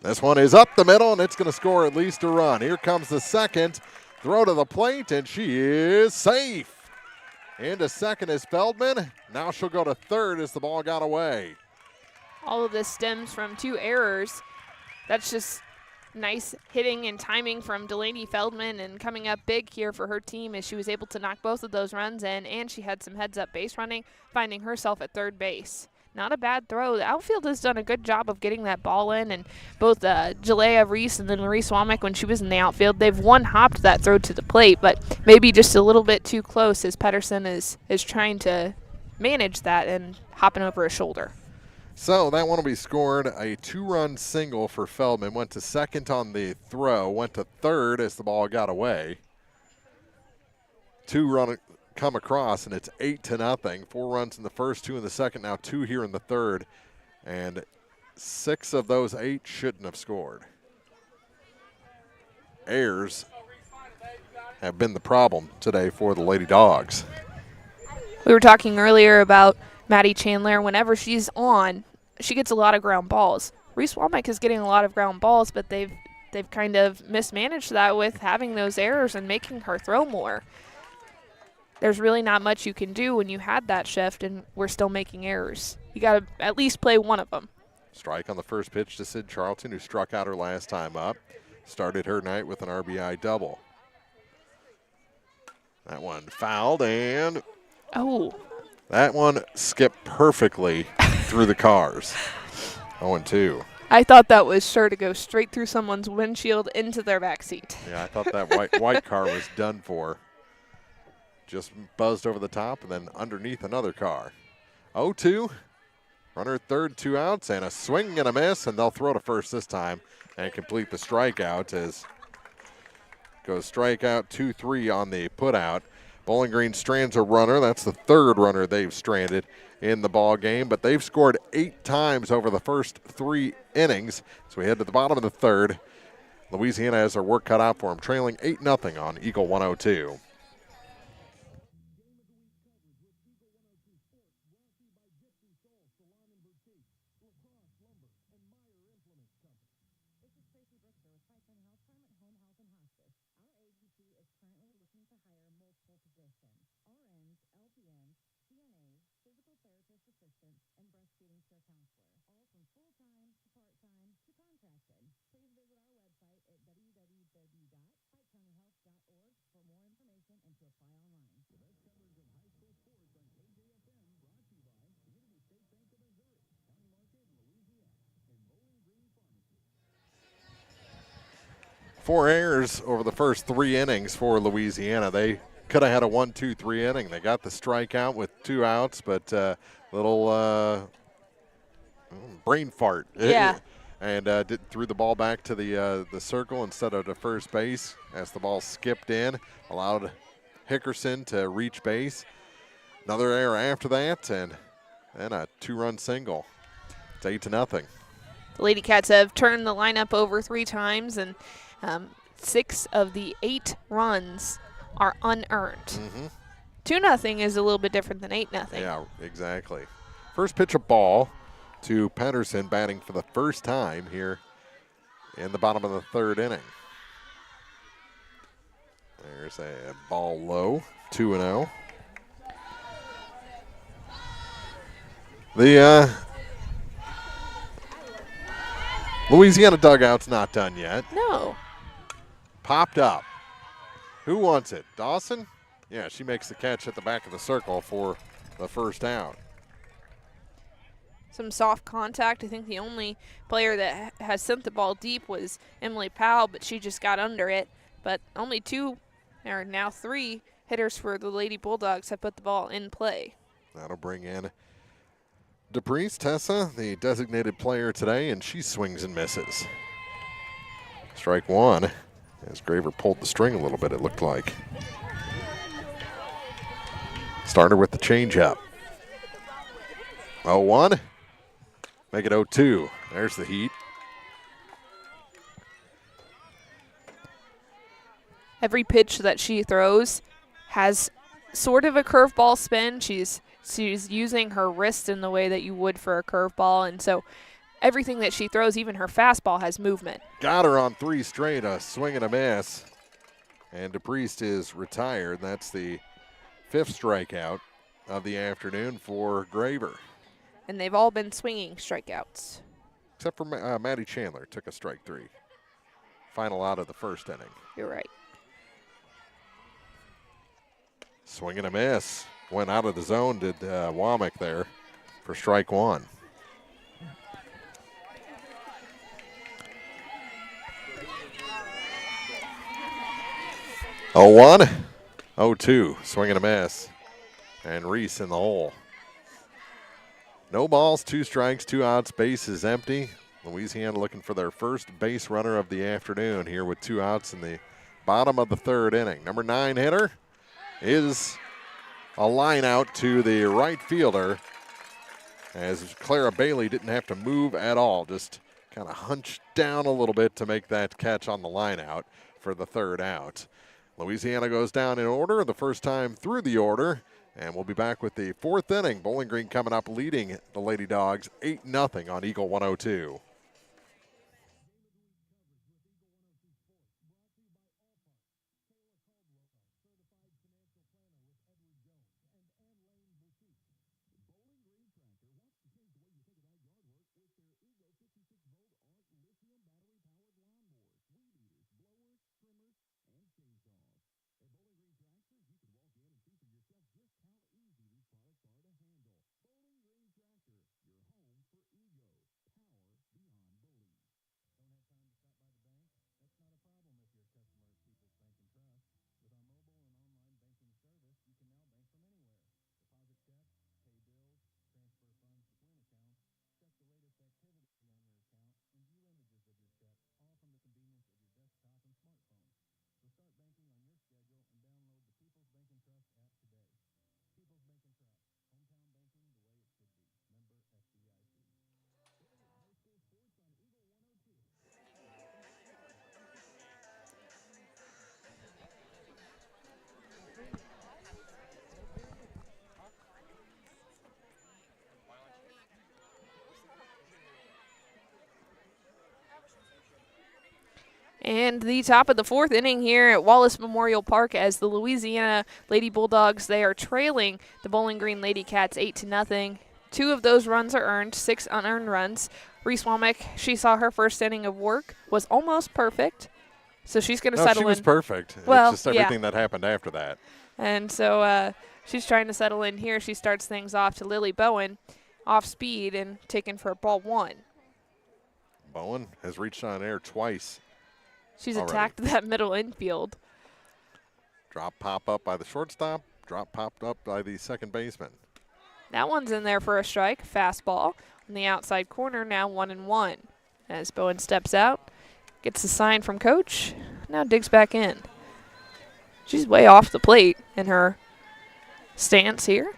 This one is up the middle, and it's going to score at least a run. Here comes the second. Throw to the plate, and she is safe. Into second is Feldman. Now she'll go to third as the ball got away. All of this stems from 2 errors. That's just nice hitting and timing from Delaney Feldman, and coming up big here for her team as she was able to knock both of those runs in, and she had some heads-up base running, finding herself at third base. Not a bad throw. The outfield has done a good job of getting that ball in, and both Jalea Reese and then Reese Womack, when she was in the outfield, they've one-hopped that throw to the plate, but maybe just a little bit too close as Pedersen is trying to manage that and hopping over her shoulder. So that one will be scored. A 2-run single for Feldman. Went to second on the throw. Went to third as the ball got away. 2 run come across, and it's 8-0. 4 runs in the first, 2 in the second, now 2 here in the third. And 6 of those 8 shouldn't have scored. Errors have been the problem today for the Lady Dogs. We were talking earlier about Maddie Chandler. Whenever she's on, she gets a lot of ground balls. Reese Womack is getting a lot of ground balls, but they've they've kind of mismanaged that with having those errors and making her throw more. There's really not much you can do when you had that shift and we're still making errors. You got to at least play one of them. Strike on the first pitch to Sid Charlton, who struck out her last time up. Started her night with an RBI double. That one fouled, and that one skipped perfectly through the cars. 0-2. I thought that was sure to go straight through someone's windshield into their back seat. Yeah, I thought that white car was done for. Just buzzed over the top and then underneath another car. 0-2. Runner at third, 2 outs, and a swing and a miss, and they'll throw to first this time and complete the strikeout as goes strikeout 2-3 on the putout. Bowling Green strands a runner. That's the third runner they've stranded in the ball game, but they've scored 8 times over the first 3 innings. So we head to the bottom of the third. Louisiana has their work cut out for them, trailing 8-0 on Eagle 102. Four errors over the first 3 innings for Louisiana. They could have had a 1-2-3 inning. They got the strikeout with 2 outs, but little brain fart. Yeah. And threw the ball back to the circle instead of to first base as the ball skipped in, allowed Hickerson to reach base. Another error after that, and then a 2-run single. It's 8-0. The LadyCats have turned the lineup over 3 times, and 6 of the 8 runs are unearned. 2-0 is a little bit different than 8-0. Yeah, exactly. First pitch of ball to Pedersen, batting for the first time here in the bottom of the 3rd inning. There's a ball low, 2-0. The Louisiana dugout's not done yet. No. Popped up. Who wants it? Dawson? Yeah, she makes the catch at the back of the circle for the first out. Some soft contact. I think the only player that has sent the ball deep was Emily Powell, but she just got under it. But only 2, or now 3 hitters for the Lady Bulldogs have put the ball in play. That'll bring in DePriest, Tessa, the designated player today, and she swings and misses. Strike 1 as Graver pulled the string a little bit, it looked like. Starter with the changeup. 0-1. Make it 0-2. There's the heat. Every pitch that she throws has sort of a curveball spin. She's using her wrist in the way that you would for a curveball, and so everything that she throws, even her fastball, has movement. Got her on 3 straight, a swing and a miss. And DePriest is retired. That's the 5th strikeout of the afternoon for Graver. And they've all been swinging strikeouts. Except for Maddie Chandler, took a strike 3. Final out of the 1st inning. You're right. Swing and a miss. Went out of the zone, did Womack there for strike 1. Oh, 1, 0-2, swing and a miss. And Reese in the hole. No balls, 2 strikes, 2 outs, base is empty. Louisiana looking for their first base runner of the afternoon here with 2 outs in the bottom of the 3rd inning. Number 9 hitter is a line out to the right fielder as Clara Bailey didn't have to move at all, just kind of hunched down a little bit to make that catch on the line out for the 3rd out. Louisiana goes down in order, the first time through the order, and we'll be back with the 4th inning. Bowling Green coming up leading the Lady Dogs 8-0 on Eagle 102. And the top of the fourth inning here at Wallace Memorial Park as the Louisiana Lady Bulldogs, they are trailing the Bowling Green LadyCats 8-0. 2 of those runs are earned, 6 unearned runs. Reese Womack, she saw her first inning of work, was almost perfect. So she's going to settle in. She was perfect. Well, it's just everything that happened after that. And so she's trying to settle in here. She starts things off to Lily Bowen, off speed and taken for ball 1. Bowen has reached on air twice. She's already attacked that middle infield. Drop pop up by the shortstop. Drop popped up by the second baseman. That one's in there for a strike. Fastball on the outside corner, now 1-1. As Bowen steps out, gets a sign from coach, now digs back in. She's way off the plate in her stance here.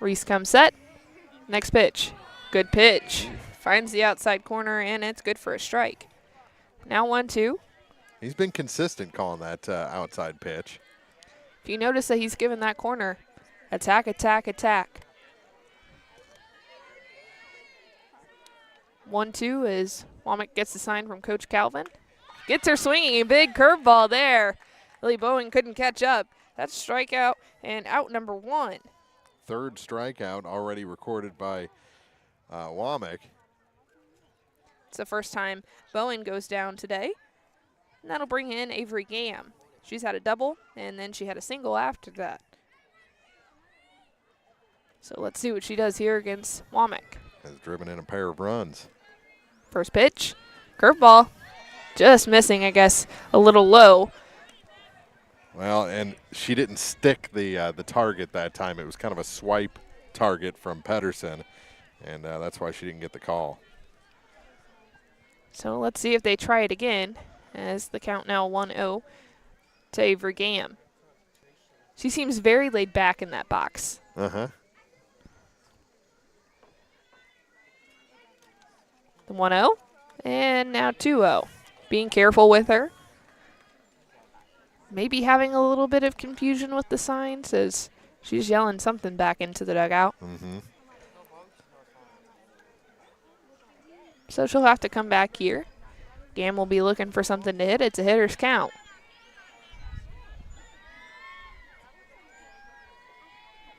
Reese comes set. Next pitch. Good pitch. Finds the outside corner, and it's good for a strike. Now 1-2. He's been consistent calling that outside pitch. If you notice that he's given that corner, attack, attack, attack. 1-2 as Womack gets the sign from Coach Calvin. Gets her swinging, a big curveball there. Lily Bowen couldn't catch up. That's strikeout and out number 1. Third strikeout already recorded by Womack. It's the first time Bowen goes down today. And that'll bring in Avery Gam. She's had a double, and then she had a single after that. So let's see what she does here against Womack. Has driven in a pair of runs. First pitch, curveball. Just missing, I guess, a little low. Well, and she didn't stick the target that time. It was kind of a swipe target from Pedersen, and that's why she didn't get the call. So let's see if they try it again, as the count now 1-0 to Avery Gam. She seems very laid back in that box. Uh-huh. The 1-0, and now 2-0. Being careful with her. Maybe having a little bit of confusion with the signs as she's yelling something back into the dugout. Mm-hmm. So she'll have to come back here. Gam will be looking for something to hit. It's a hitter's count.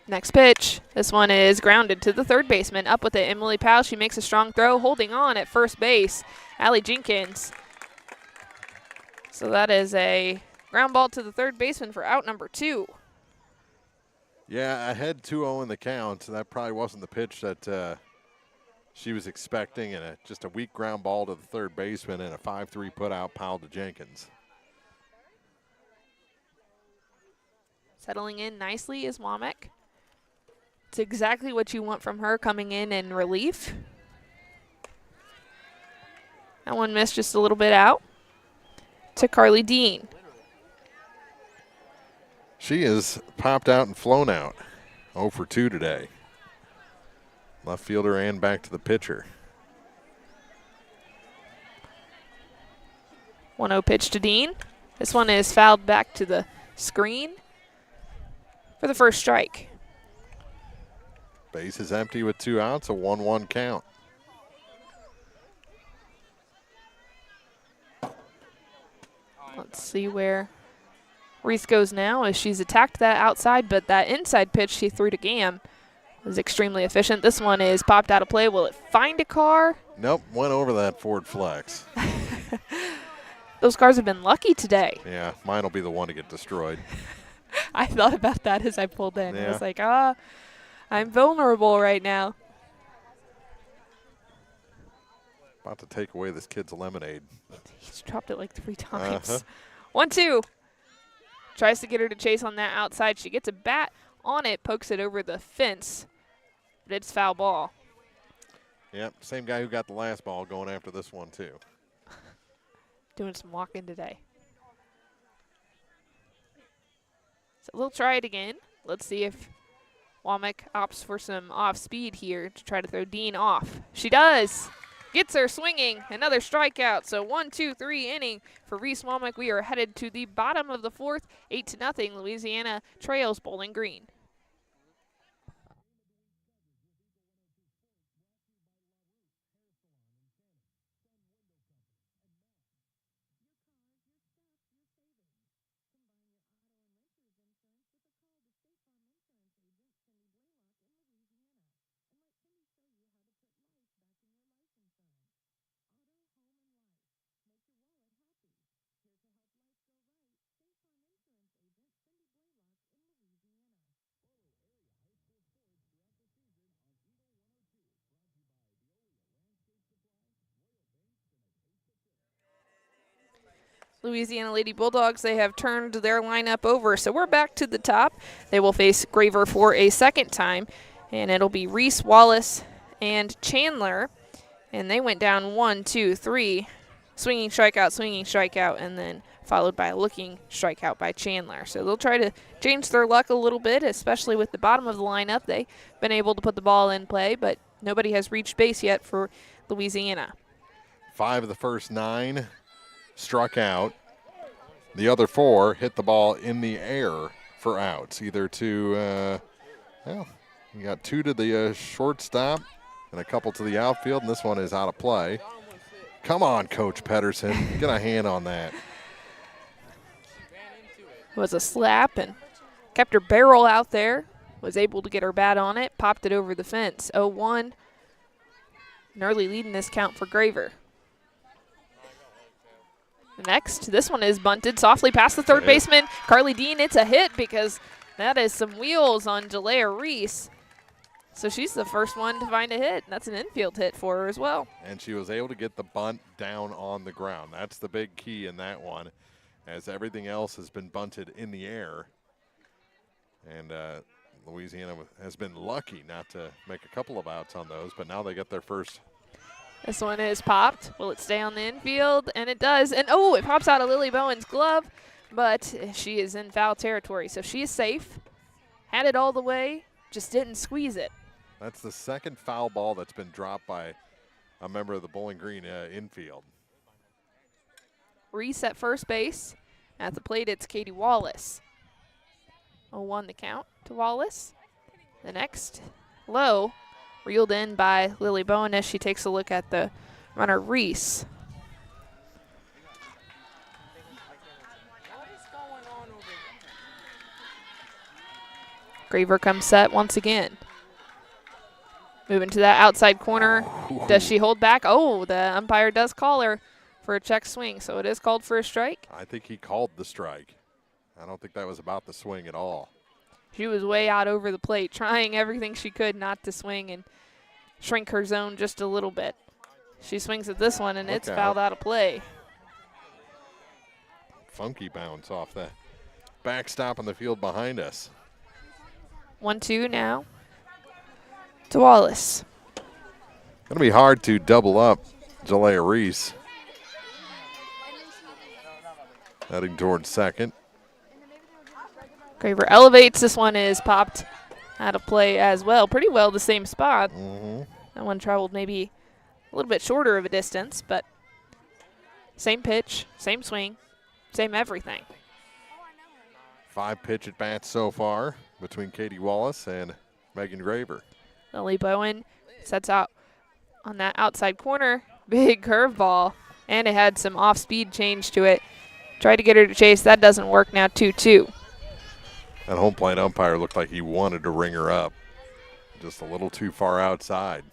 Next pitch. This one is grounded to the third baseman. Up with it, Emily Powell. She makes a strong throw, holding on at first base. Allie Jenkins. So that is a ground ball to the third baseman for out number 2. Yeah, I had 2-0 in the count. That probably wasn't the pitch that she was expecting, and just a weak ground ball to the third baseman and a 5-3 put out Powell to Jenkins. Settling in nicely is Womack. It's exactly what you want from her coming in relief. That one missed just a little bit out to Carly Dean. She has popped out and flown out. 0 for 2 today. Left fielder and back to the pitcher. 1-0 pitch to Dean. This one is fouled back to the screen for the first strike. Base is empty with 2 outs, a 1-1 count. Let's see where Reese goes now as she's attacked that outside, but that inside pitch she threw to Gam was extremely efficient. This one is popped out of play. Will it find a car? Nope, went over that Ford Flex. Those cars have been lucky today. Yeah, mine will be the one to get destroyed. I thought about that as I pulled in. Yeah. I was like, I'm vulnerable right now. About to take away this kid's lemonade. He's dropped it like 3 times. 1-2. Tries to get her to chase on that outside. She gets a bat on it, pokes it over the fence, but it's foul ball. Yep, same guy who got the last ball going after this one too. Doing some walking today. So we'll try it again. Let's see if Womack opts for some off speed here to try to throw Dean off. She does. Gets her swinging. Another strikeout. So 1-2-3 inning for Reese Womack. We are headed to the bottom of the 4th. 8-0. Louisiana trails Bowling Green. Louisiana Lady Bulldogs, they have turned their lineup over, so we're back to the top. They will face Graver for a second time, and it'll be Reese, Wallace, and Chandler. And they went down 1, 2, 3, swinging strikeout, and then followed by a looking strikeout by Chandler. So they'll try to change their luck a little bit, especially with the bottom of the lineup. They've been able to put the ball in play, but nobody has reached base yet for Louisiana. 5 of the first 9 struck out. The other 4 hit the ball in the air for outs, either to, well, you got 2 to the shortstop and a couple to the outfield, and this one is out of play. Come on, Coach Pedersen. Get a hand on that. It was a slap and kept her barrel out there, was able to get her bat on it, popped it over the fence. 0-1, an early lead in this count for Graver. Next, this one is bunted softly past the third baseman, Carly Dean. It's a hit because that is some wheels on Jalea Reese. So she's the first one to find a hit. That's an infield hit for her as well. And she was able to get the bunt down on the ground. That's the big key in that one, as everything else has been bunted in the air. And Louisiana has been lucky not to make a couple of outs on those, but now they get their first. This one is popped. Will it stay on the infield? And it does. And, oh, it pops out of Lily Bowen's glove, but she is in foul territory. So she is safe. Had it all the way, just didn't squeeze it. That's the second foul ball that's been dropped by a member of the Bowling Green infield. Reese at first base. At the plate, it's Katie Wallace. 0-1 the count to Wallace. The next, low, reeled in by Lily Bowen as she takes a look at the runner, Reese. Graver comes set once again. Moving to that outside corner. Does she hold back? Oh, the umpire does call her for a check swing, so it is called for a strike. I think he called the strike. I don't think that was about the swing at all. She was way out over the plate, trying everything she could not to swing and shrink her zone just a little bit. She swings at this one, and it's fouled out of play. Funky bounce off the backstop on the field behind us. 1-2 now to Wallace. Going to be hard to double up Jalea Reese. Heading towards second. Graver elevates. This one is popped out of play as well. Pretty well the same spot. That one traveled maybe a little bit shorter of a distance, but same pitch, same swing, same everything. 5 pitch at bats so far between Katie Wallace and Megan Graver. Lily Bowen sets out on that outside corner. Big curveball, and it had some off-speed change to it. Tried to get her to chase. That doesn't work now. 2-2. That home plate umpire looked like he wanted to ring her up. Just a little too far outside.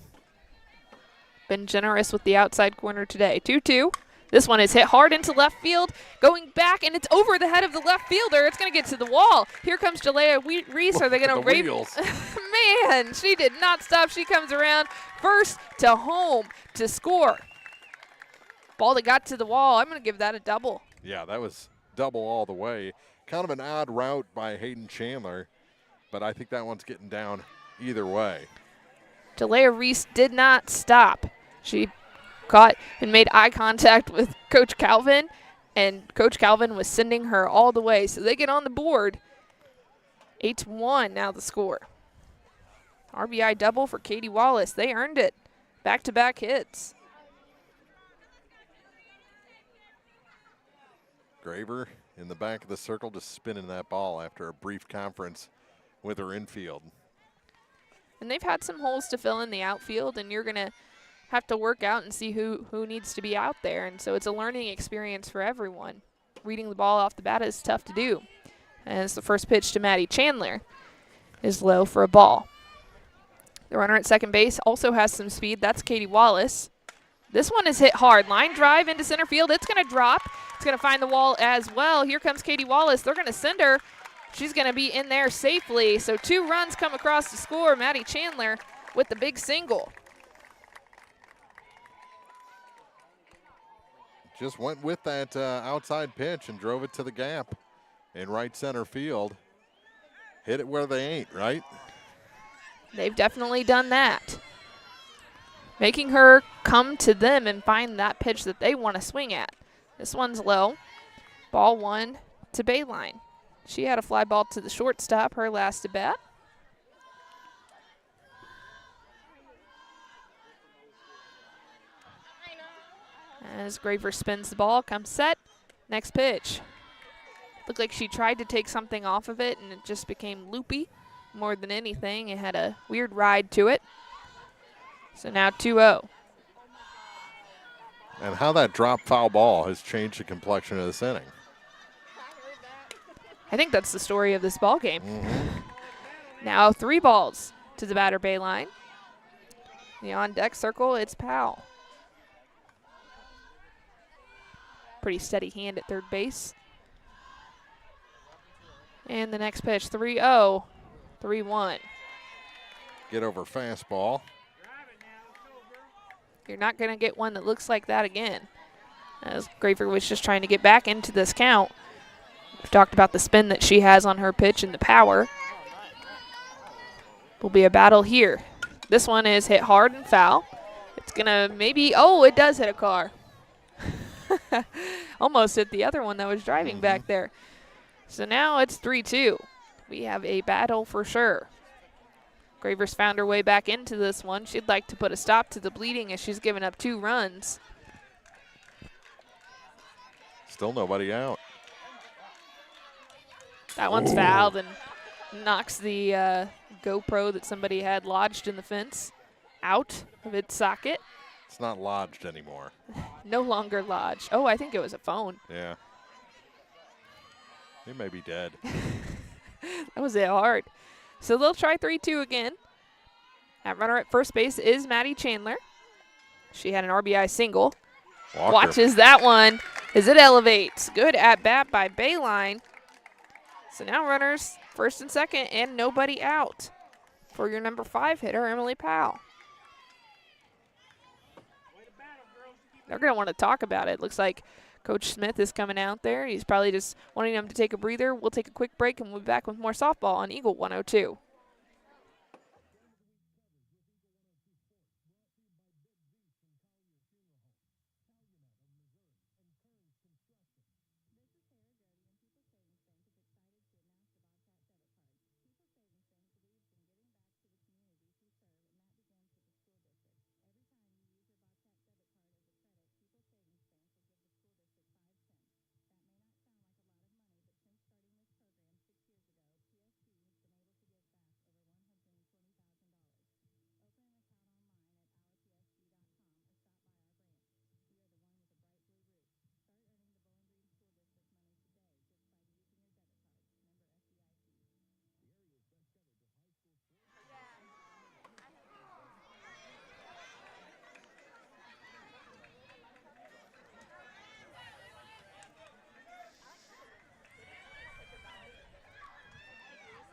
Been generous with the outside corner today. 2-2. This one is hit hard into left field, going back, and it's over the head of the left fielder. It's going to get to the wall. Here comes Jalea Reese. Are they going to rape? Man, she did not stop. She comes around first to home to score. Ball that got to the wall. I'm going to give that a double. Yeah, that was double all the way. Kind of an odd route by Hayden Chandler, but I think that one's getting down either way. Jalea Reese did not stop. She caught and made eye contact with Coach Calvin, and Coach Calvin was sending her all the way. So they get on the board. 8-1 now the score. RBI double for Katie Wallace. They earned it. Back-to-back hits. Graver in the back of the circle just spinning that ball after a brief conference with her infield. And they've had some holes to fill in the outfield, and you're going to have to work out and see who needs to be out there. And so it's a learning experience for everyone. Reading the ball off the bat is tough to do. And it's the first pitch to Maddie Chandler is low for a ball. The runner at second base also has some speed. That's Katie Wallace. This one is hit hard. Line drive into center field. It's going to drop. It's going to find the wall as well. Here comes Katie Wallace. They're going to send her. She's going to be in there safely. So 2 runs come across to score. Maddie Chandler with the big single. just went with that outside pitch and drove it to the gap in right center field. Hit it where they ain't, right? They've definitely done that. Making her come to them and find that pitch that they want to swing at. This one's low. Ball 1 to Bayline. She had a fly ball to the shortstop, her last at bat. As Graver spins the ball, comes set. Next pitch. Looked like she tried to take something off of it, and it just became loopy more than anything. It had a weird ride to it. So now 2-0. And how that drop foul ball has changed the complexion of this inning. I think that's the story of this ball game. Now 3 balls to the batter Bayline. The on-deck circle, it's Powell. Pretty steady hand at third base. And the next pitch, 3-0, 3-1. Get over fastball. You're not going to get one that looks like that again. As Graver was just trying to get back into this count. We've talked about the spin that she has on her pitch and the power. Will be a battle here. This one is hit hard and foul. It's going to maybe, oh, it does hit a car. Almost hit the other one that was driving back there. So now it's 3-2. We have a battle for sure. Graver's found her way back into this one. She'd like to put a stop to the bleeding as she's given up 2 runs. Still nobody out. That one's fouled and knocks the GoPro that somebody had lodged in the fence out of its socket. It's not lodged anymore. No longer lodged. Oh, I think it was a phone. Yeah. He may be dead. That was it hard. So they'll try 3-2 again. That runner at first base is Maddie Chandler. She had an RBI single. Walker. Watches that one as it elevates. Good at bat by Bayline. So now runners first and second and nobody out for your number 5 hitter, Emily Powell. They're going to want to talk about it. Looks like Coach Smith is coming out there. He's probably just wanting them to take a breather. We'll take a quick break and we'll be back with more softball on Eagle 102.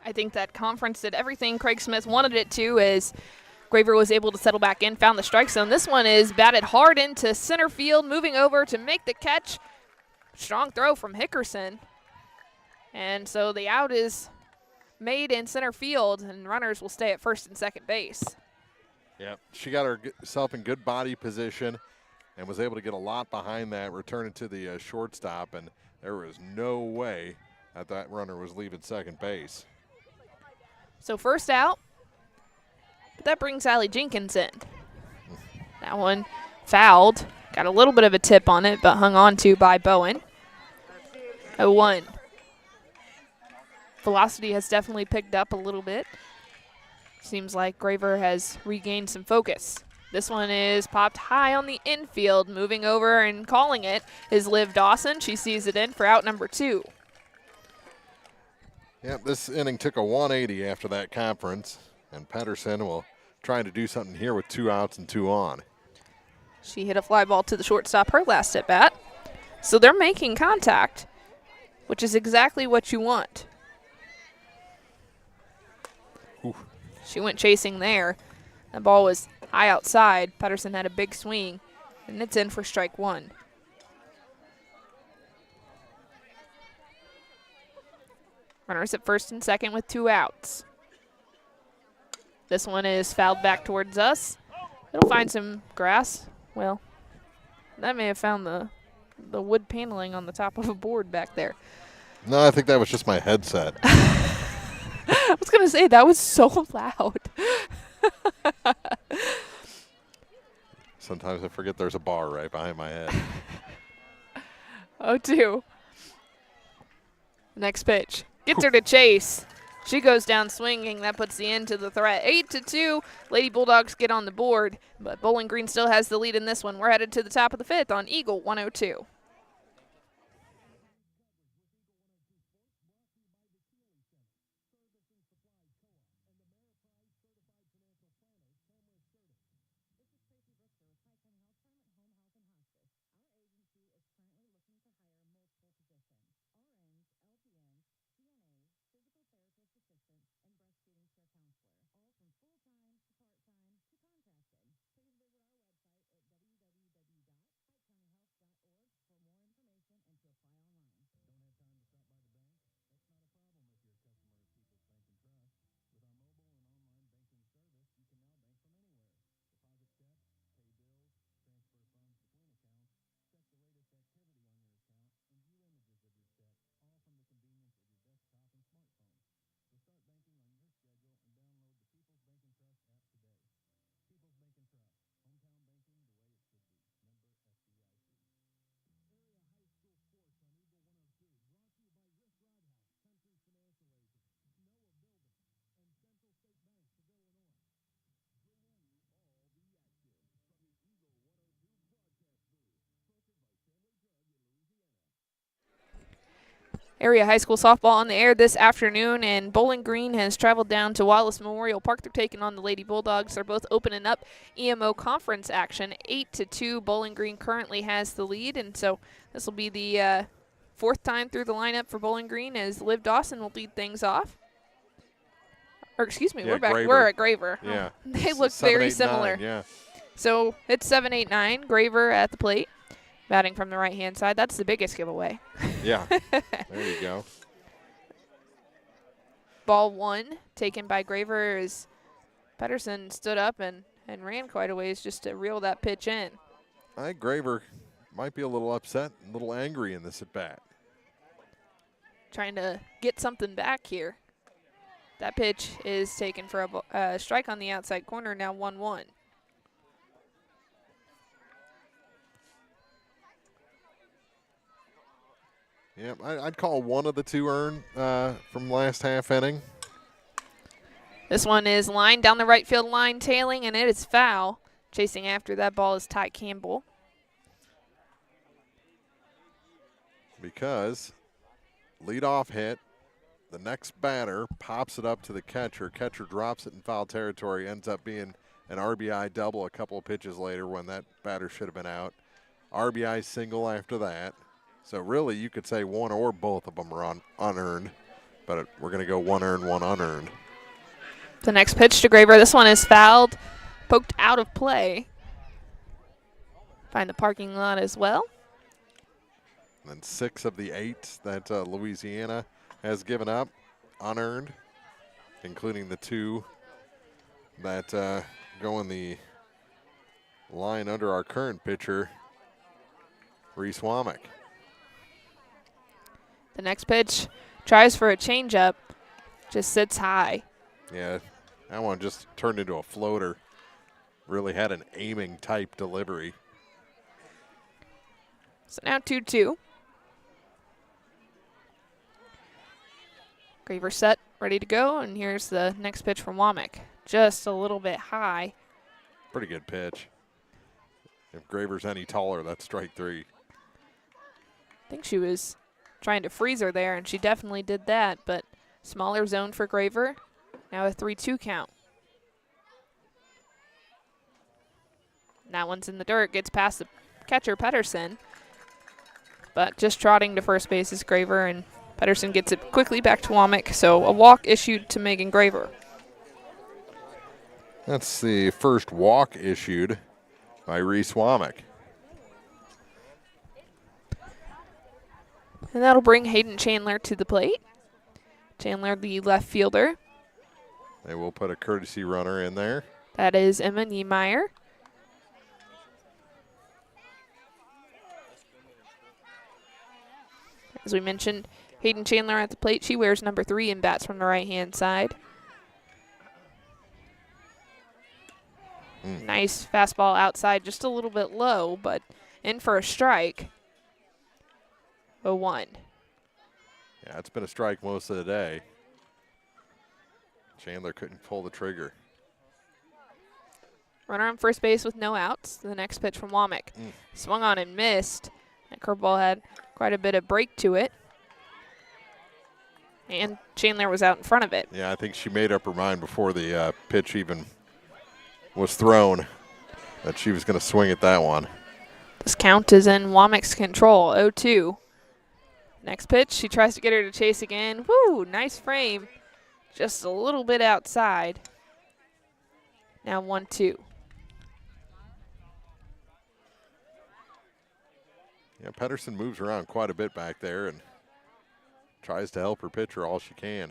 I think that conference did everything Craig Smith wanted it to as Graver was able to settle back in, found the strike zone. This one is batted hard into center field, moving over to make the catch. Strong throw from Hickerson. And so the out is made in center field, and runners will stay at first and second base. Yeah, she got herself in good body position and was able to get a lot behind that, return it to the shortstop, and there was no way that runner was leaving second base. So first out, but that brings Allie Jenkins in. That one fouled. Got a little bit of a tip on it, but hung on to by Bowen. 0-1. Velocity has definitely picked up a little bit. Seems like Graver has regained some focus. This one is popped high on the infield. Moving over and calling it is Liv Dawson. She sees it in for out number 2. Yep, this inning took a 180 after that conference, and Pedersen will try to do something here with 2 outs and 2 on. She hit a fly ball to the shortstop her last at bat. So they're making contact, which is exactly what you want. Oof. She went chasing there. The ball was high outside. Pedersen had a big swing, and it's in for strike 1. Runners at first and second with 2 outs. This one is fouled back towards us. It'll find some grass. Well, that may have found the wood paneling on the top of a board back there. No, I think that was just my headset. I was going to say, that was so loud. Sometimes I forget there's a bar right behind my head. 0-2. Next pitch. Gets her to chase. She goes down swinging. That puts the end to the threat. 8-2. Lady Bulldogs get on the board, but Bowling Green still has the lead in this one. We're headed to the top of the 5th on Eagle 102. Area high school softball on the air this afternoon, and Bowling Green has traveled down to Wallace Memorial Park. They're taking on the Lady Bulldogs. They're both opening up EMO conference action. 8-2. Bowling Green currently has the lead, and so this will be the 4th time through the lineup for Bowling Green as Liv Dawson will lead things off. Or excuse me, we're back. Graver. We're at Graver. Yeah. Oh, they look very 7, 8, similar. 9, yeah. So it's 7-8-9. Graver at the plate, batting from the right-hand side. That's the biggest giveaway. Yeah. There you go. Ball 1 taken by Graver as Pedersen stood up and ran quite a ways just to reel that pitch in. I think Graver might be a little upset, a little angry in this at-bat. Trying to get something back here. That pitch is taken for a strike on the outside corner, now 1-1. Yeah, I'd call one of the 2 earned from last half inning. This one is lined down the right field line, tailing, and it is foul. Chasing after that ball is Ty Campbell. Because leadoff hit, the next batter pops it up to the catcher. Catcher drops it in foul territory, ends up being an RBI double a couple of pitches later when that batter should have been out. RBI single after that. So really, you could say one or both of them are unearned, but we're going to go 1 earned, 1 unearned. The next pitch to Graver. This one is fouled, poked out of play. Find the parking lot as well. And then 6 of the 8 that Louisiana has given up unearned, including the 2 that go in the line under our current pitcher, Reese Womack. The next pitch tries for a changeup, just sits high. Yeah, that one just turned into a floater. Really had an aiming type delivery. So now 2-2. Graver set, ready to go, and here's the next pitch from Womack. Just a little bit high. Pretty good pitch. If Graver's any taller, that's strike 3. I think she was trying to freeze her there, and she definitely did that, but smaller zone for Graver. Now a 3-2 count. That one's in the dirt, gets past the catcher, Pedersen. But just trotting to first base is Graver, and Pedersen gets it quickly back to Womack, so a walk issued to Megan Graver. That's the first walk issued by Reese Womack. And that'll bring Hayden Chandler to the plate. Chandler, the left fielder. They will put a courtesy runner in there. That is Emma Niemeyer. As we mentioned, Hayden Chandler at the plate. She wears number 3 and bats from the right-hand side. Nice fastball outside, just a little bit low, but in for a strike. 0-1. Yeah, it's been a strike most of the day. Chandler couldn't pull the trigger. Runner on first base with no outs. The next pitch from Womack. Swung on and missed. That curveball had quite a bit of break to it. And Chandler was out in front of it. Yeah, I think she made up her mind before the pitch even was thrown that she was going to swing at that one. This count is in Womack's control, 0-2. Next pitch, she tries to get her to chase again. Woo, nice frame. Just a little bit outside. Now 1-2. Yeah, Pedersen moves around quite a bit back there and tries to help her pitcher all she can.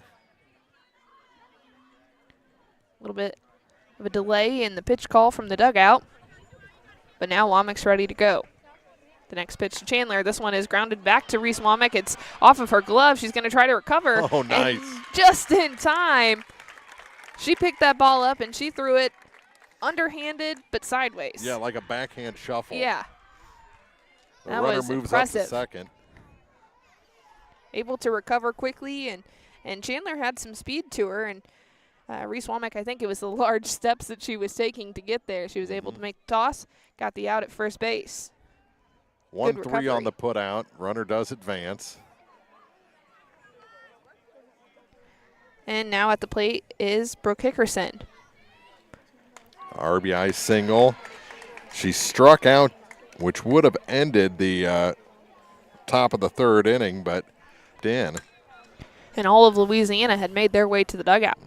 A little bit of a delay in the pitch call from the dugout. But now Womack's ready to go. The next pitch to Chandler. This one is grounded back to Reese Womack. It's off of her glove. She's going to try to recover. Oh, nice. And just in time. She picked that ball up and she threw it underhanded but sideways. Yeah, like a backhand shuffle. Yeah. The That runner was moves impressive. up to second. Able to recover quickly, and Chandler had some speed to her, and Reese Womack, I think it was the large steps that she was taking to get there. She was able to make the toss, got the out at first base. 1-3 on the put out. Runner does advance. And now at the plate is Brooke Hickerson. RBI single. She struck out, which would have ended the top of the third inning, but didn't. And all of Louisiana had made their way to the dugout.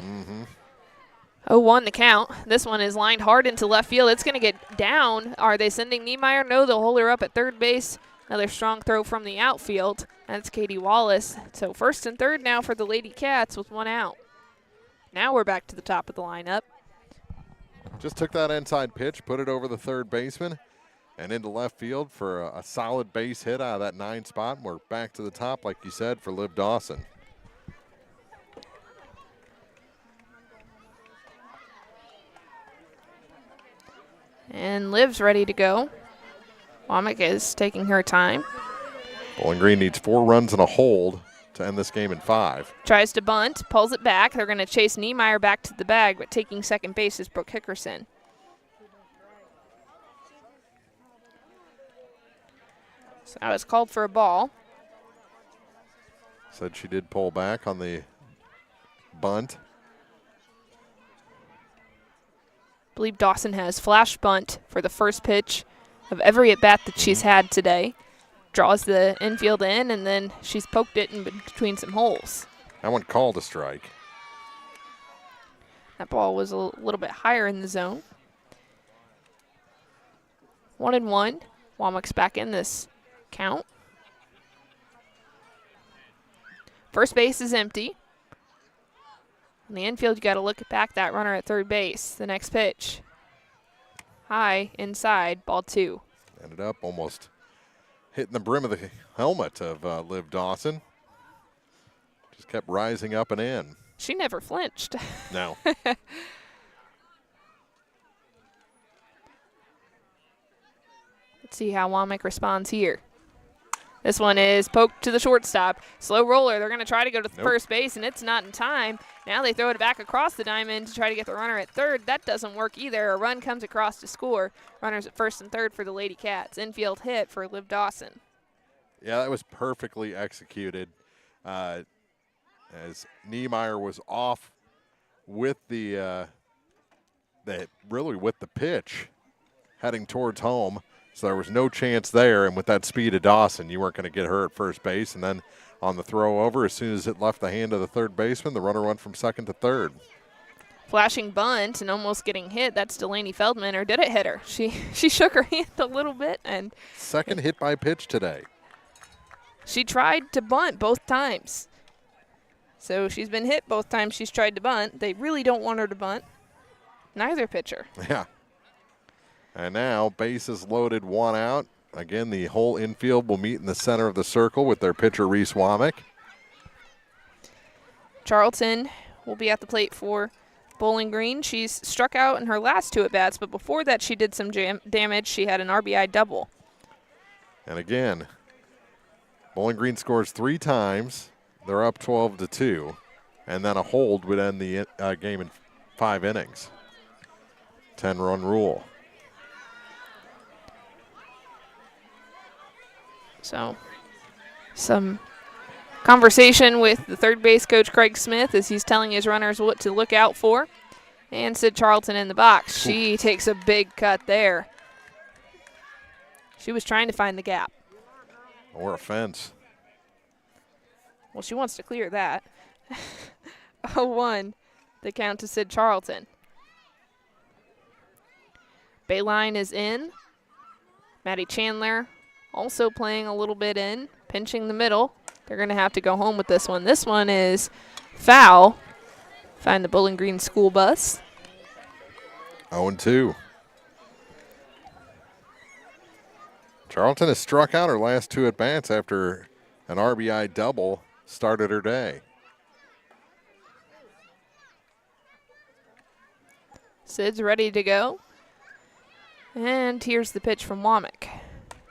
0-1 the count. This one is lined hard into left field. It's going to get down. Are they sending Niemeyer? No, they'll hold her up at third base. Another strong throw from the outfield. That's Katie Wallace. So first and third now for the LadyCats with 1 out. Now we're back to the top of the lineup. Just took that inside pitch, put it over the third baseman, and into left field for a solid base hit out of that 9 spot. We're back to the top, like you said, for Liv Dawson. And Liv's ready to go. Womack is taking her time. Bowling Green needs 4 runs and a hold to end this game in 5. Tries to bunt, pulls it back. They're going to chase Niemeyer back to the bag, but taking second base is Brooke Hickerson. So that was called for a ball. Said she did pull back on the bunt. I believe Dawson has flash bunt for the first pitch of every at-bat that she's had today. Draws the infield in, and then she's poked it in between some holes. That one called a strike. That ball was a little bit higher in the zone. 1-1. Womack's back in this count. First base is empty. In the infield, you got to look back that runner at third base. The next pitch. High, inside, ball 2. Ended up almost hitting the brim of the helmet of Liv Dawson. Just kept rising up and in. She never flinched. No. Let's see how Womack responds here. This one is poked to the shortstop. Slow roller. They're going to try to go to first base, and it's not in time. Now they throw it back across the diamond to try to get the runner at third. That doesn't work either. A run comes across to score. Runners at first and third for the LadyCats. Infield hit for Liv Dawson. Yeah, that was perfectly executed. As Niemeyer was off with the pitch heading towards home. So there was no chance there, and with that speed of Dawson, you weren't going to get her at first base. And then on the throw over, as soon as it left the hand of the third baseman, the runner went from second to third. Flashing bunt and almost getting hit. That's Delaney Feldman, or did it hit her? She shook her hand a little bit. And second hit by pitch today. She tried to bunt both times. So she's been hit both times she's tried to bunt. They really don't want her to bunt. Neither pitcher. Yeah. And now bases loaded, one out. Again, the whole infield will meet in the center of the circle with their pitcher, Reese Womack. Charlton will be at the plate for Bowling Green. She's struck out in her last 2 at-bats, but before that she did some damage. She had an RBI double. And again, Bowling Green scores 3 times. They're up 12-2. And then a hold would end the game in 5 innings. 10-run rule. So, some conversation with the third base coach, Craig Smith, as he's telling his runners what to look out for. And Sid Charlton in the box. She takes a big cut there. She was trying to find the gap. Or a fence. Well, she wants to clear that. 0-1, the count to Sid Charlton. Bayline is in. Maddie Chandler also playing a little bit in, pinching the middle. They're going to have to go home with this one. This one is foul. Find the Bowling Green school bus. 0-2. Charlton has struck out her last 2 at-bats after an RBI double started her day. Sid's ready to go. And here's the pitch from Womack.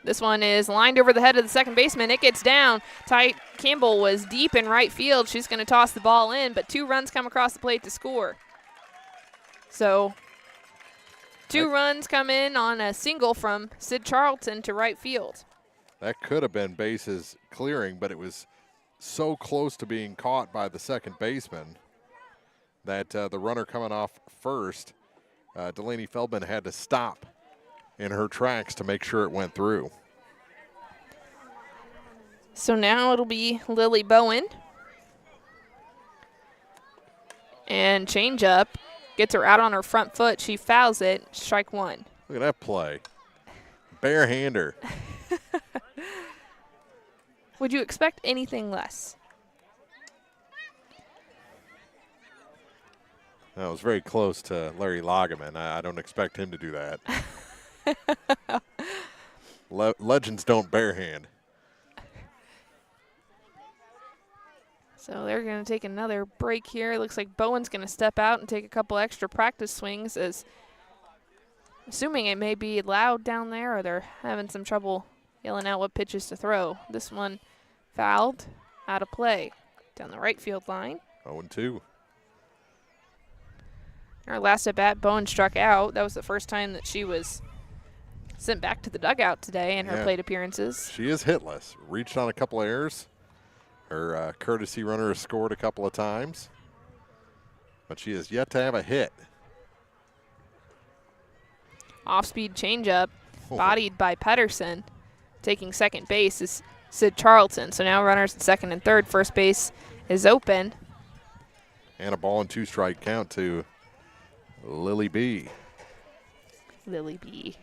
This one is lined over the head of the second baseman. It gets down. Ty Campbell was deep in right field. She's going to toss the ball in, but 2 runs come across the plate to score. So 2 runs come in on a single from Sid Charlton to right field. That could have been bases clearing, but it was so close to being caught by the second baseman that the runner coming off first, Delaney Feldman, had to stop in her tracks to make sure it went through. So now it'll be Lily Bowen. And changeup gets her out on her front foot. She fouls it. Strike 1. Look at that play. Barehander. Would you expect anything less? That was very close to Larry Lageman. I don't expect him to do that. Legends don't barehand. So they're going to take another break here. It looks like Bowen's going to step out and take a couple extra practice swings, as assuming it may be loud down there or they're having some trouble yelling out what pitches to throw. This one fouled, out of play, down the right field line. 0-2. Our last at bat, Bowen struck out. That was the first time that she was sent back to the dugout today in her plate appearances. She is hitless. Reached on a couple of errors. Her courtesy runner has scored a couple of times, but she has yet to have a hit. Off-speed changeup, bodied by Pedersen. Taking second base is Sid Charlton. So now runners at second and third. First base is open. And a ball and 2 strike count to Lily B. Lily B.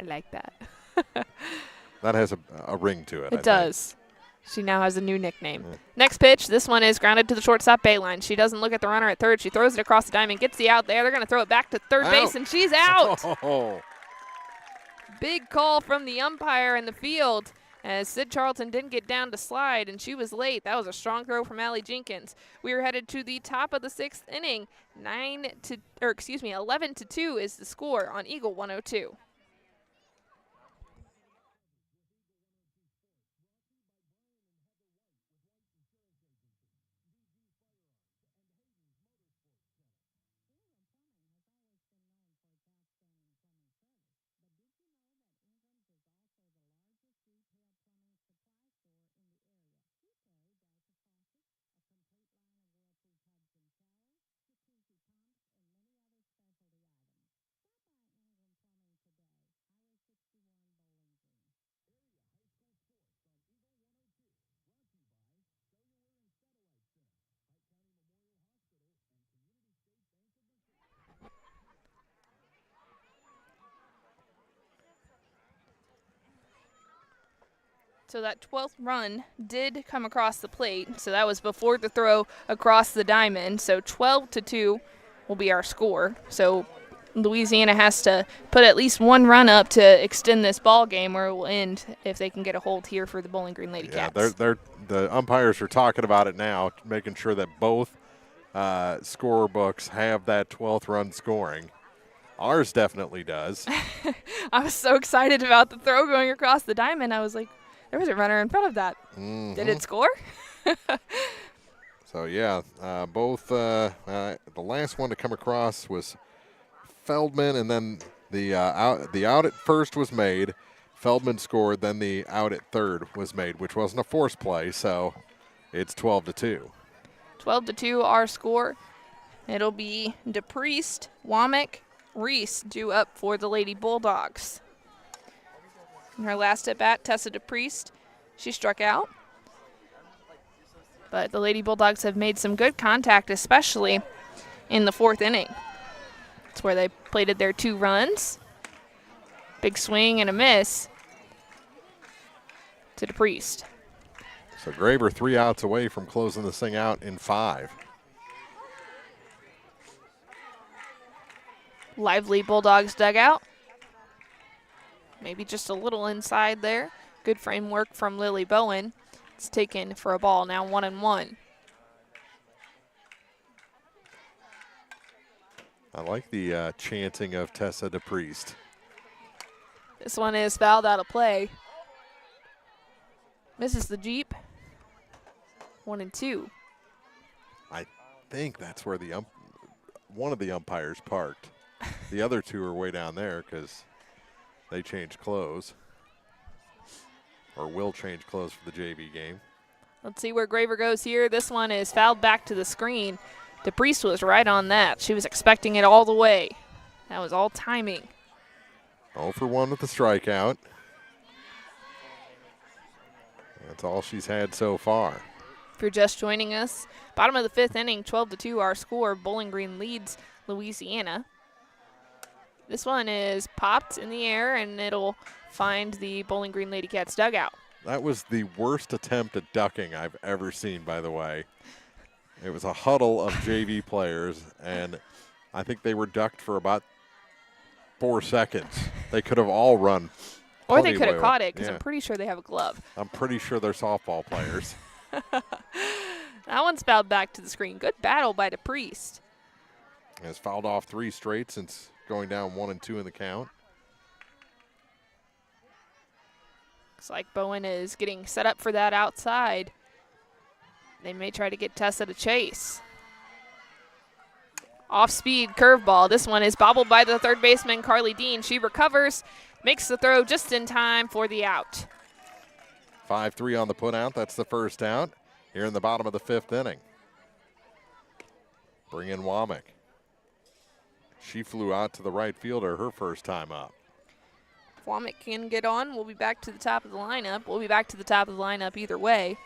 I like that. That has a ring to it. It does. She now has a new nickname. Yeah. Next pitch, this one is grounded to the shortstop Bayline. She doesn't look at the runner at third. She throws it across the diamond, gets the out there. They're going to throw it back to third base, and she's out. Oh. Big call from the umpire in the field, as Sid Charlton didn't get down to slide, and she was late. That was a strong throw from Allie Jenkins. We are headed to the top of the 6th inning. 11-2 is the score on Eagle 102. So that 12th run did come across the plate. So that was before the throw across the diamond. So 12-2 will be our score. So Louisiana has to put at least one run up to extend this ball game, or it will end if they can get a hold here for the Bowling Green LadyCats. Yeah, the umpires are talking about it now, making sure that both score books have that 12th run scoring. Ours definitely does. I was so excited about the throw going across the diamond. I was like, there was a runner in front of that. Mm-hmm. Did it score? So, yeah, both the last one to come across was Feldman, and then the out at first was made. Feldman scored, then the out at third was made, which wasn't a forced play, so it's 12-2. 12-2 our score. It'll be DePriest, Womack, Reese due up for the Lady Bulldogs. In her last at bat, Tessa DePriest, she struck out. But the Lady Bulldogs have made some good contact, especially in the 4th inning. That's where they plated their 2 runs. Big swing and a miss to DePriest. So Graver 3 outs away from closing this thing out in 5. Lively Bulldogs dugout. Maybe just a little inside there. Good framework from Lily Bowen. It's taken for a ball, now 1-1. I like the chanting of Tessa DePriest. This one is fouled out of play. Misses the Jeep. 1-2. I think that's where one of the umpires parked. The other 2 are way down there because they changed clothes, or will change clothes for the JV game. Let's see where Graver goes here. This one is fouled back to the screen. DePriest was right on that. She was expecting it all the way. That was all timing. 0 for 1 with the strikeout. That's all she's had so far. If you're just joining us, bottom of the 5th inning, 12-2 our score. Bowling Green leads Louisiana. This one is popped in the air, and it'll find the Bowling Green LadyCats dugout. That was the worst attempt at ducking I've ever seen, by the way. It was a huddle of JV players, and I think they were ducked for about 4 seconds. They could have all run. Or they could have caught it, because yeah. I'm pretty sure they have a glove. I'm pretty sure they're softball players. That one's fouled back to the screen. Good battle by DePriest. Has fouled off 3 straight since going down 1-2 in the count. Looks like Bowen is getting set up for that outside. They may try to get Tessa to chase. Off-speed curveball. This one is bobbled by the third baseman, Carly Dean. She recovers, makes the throw just in time for the out. 5-3 on the putout. That's the first out here in the bottom of the 5th inning. Bring in Womack. She flew out to the right fielder her first time up. If Womack can get on, we'll be back to the top of the lineup. We'll be back to the top of the lineup either way.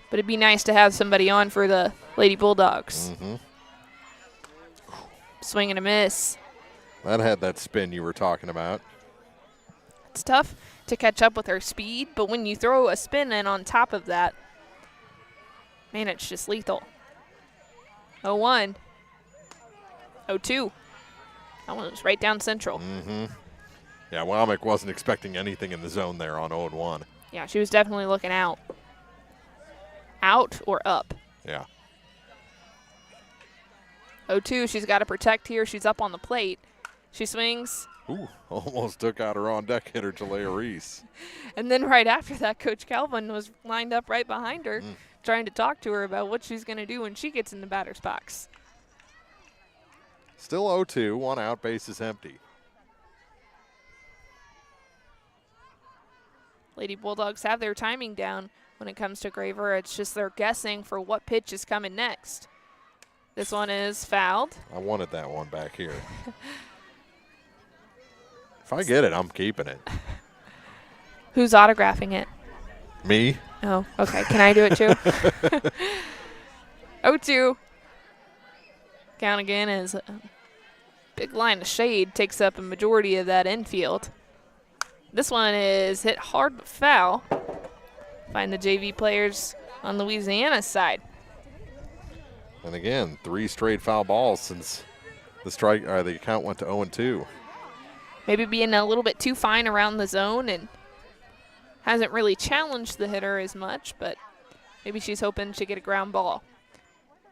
But it'd be nice to have somebody on for the Lady Bulldogs. Mm-hmm. Swing and a miss. That had that spin you were talking about. It's tough to catch up with her speed, but when you throw a spin in on top of that, man, it's just lethal. 0-1. 0-2. That one was right down central. Mm-hmm. Yeah, Womack wasn't expecting anything in the zone there on 0-1. Yeah, she was definitely looking out. Out or up. Yeah. 0-2, she's got to protect here. She's up on the plate. She swings. Ooh, almost took out her on-deck hitter, Jalea Reese. And then right after that, Coach Calvin was lined up right behind her, trying to talk to her about what she's going to do when she gets in the batter's box. Still 0-2, 1 out, bases empty. Lady Bulldogs have their timing down when it comes to Graver. It's just they're guessing for what pitch is coming next. This one is fouled. I wanted that one back here. If I get it, I'm keeping it. Who's autographing it? Me. Oh, okay. Can I do it too? 0-2. Count again as a big line of shade takes up a majority of that infield. This one is hit hard but foul. find the JV players on Louisiana's side. And again, 3 straight foul balls since the count went to 0-2. Maybe being a little bit too fine around the zone and hasn't really challenged the hitter as much, but maybe she's hoping to get a ground ball.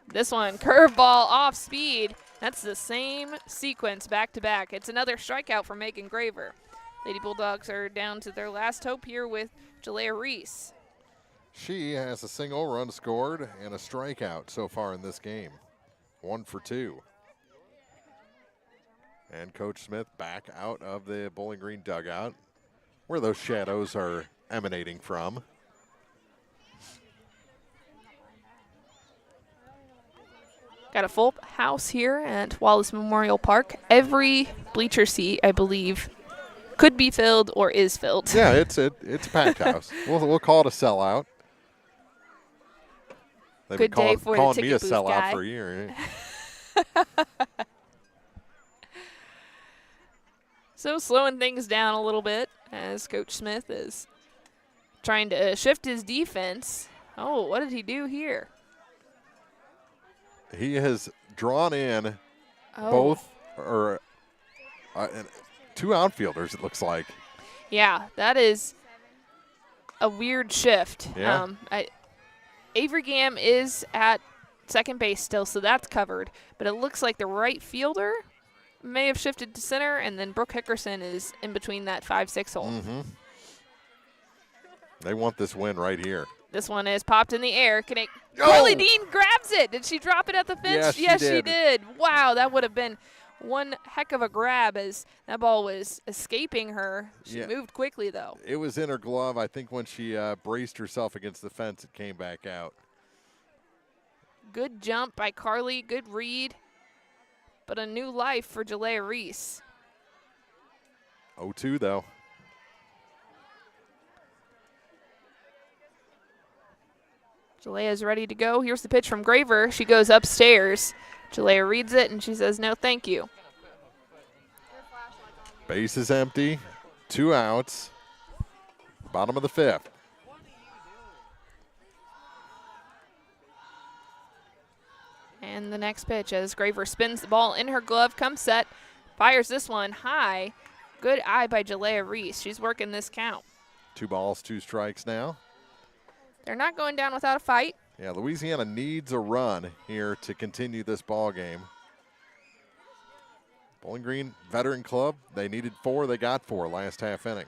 This one, curveball off speed. That's the same sequence back to back. It's another strikeout for Megan Graver. Lady Bulldogs are down to their last hope here with Jalea Reese. She has a single run scored and a strikeout so far in this game. 1 for 2. And Coach Smith back out of the Bowling Green dugout where those shadows are emanating from. Got a full house here at Wallace Memorial Park. Every bleacher seat, I believe, could be filled or is filled. Yeah, it's a packed house. We'll call it a sellout. They've Good been day for the calling ticket me a booth sellout guy. for a year. So slowing things down a little bit as Coach Smith is trying to shift his defense. Oh, what did he do here? He has drawn in Oh. two outfielders, it looks like. Yeah, that is a weird shift. Yeah. Avery Gam is at second base still, so that's covered. But it looks like the right fielder may have shifted to center, and then Brooke Hickerson is in between that 5-6 hole. Mm-hmm. They want this win right here. This one is popped in the air. Can it? Oh! Carly Dean grabs it. Did she drop it at the fence? Yes, she did. Wow, that would have been one heck of a grab as that ball was escaping her. She moved quickly, though. It was in her glove. I think when she braced herself against the fence, it came back out. Good jump by Carly. Good read. But a new life for Jalea Reese. 0-2, though. Jalea's ready to go. Here's the pitch from Graver. She goes upstairs. Jalea reads it, and she says, no, thank you. Base is empty. 2 outs. Bottom of the 5th. And the next pitch as Graver spins the ball in her glove, comes set, fires this one high. Good eye by Jalea Reese. She's working this count. 2 balls, 2 strikes now. They're not going down without a fight. Yeah, Louisiana needs a run here to continue this ball game. Bowling Green Veteran Club, they needed 4. They got 4 last half inning.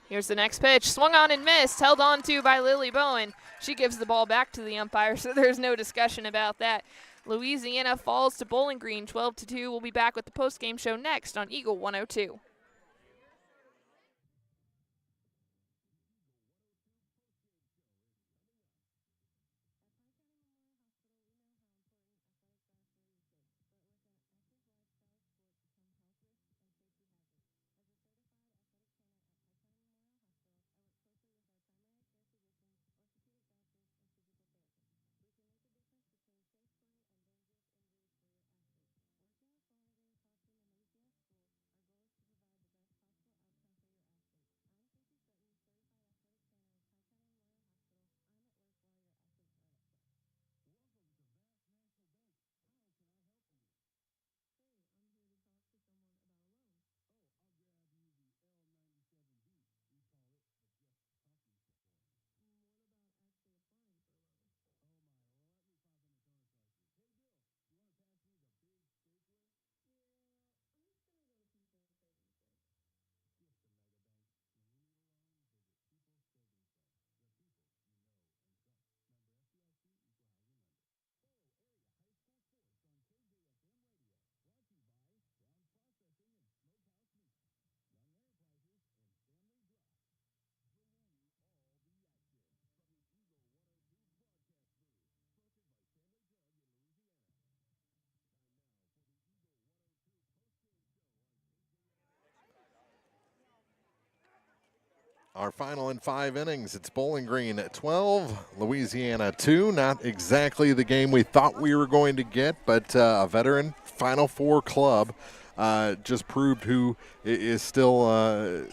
Here's the next pitch. Swung on and missed. Held on to by Lily Bowen. She gives the ball back to the umpire, so there's no discussion about that. Louisiana falls to Bowling Green 12-2. We'll be back with the postgame show next on Eagle 102. Our final in 5 innings, it's Bowling Green at 12, Louisiana 2. Not exactly the game we thought we were going to get, but a veteran Final Four club just proved who is still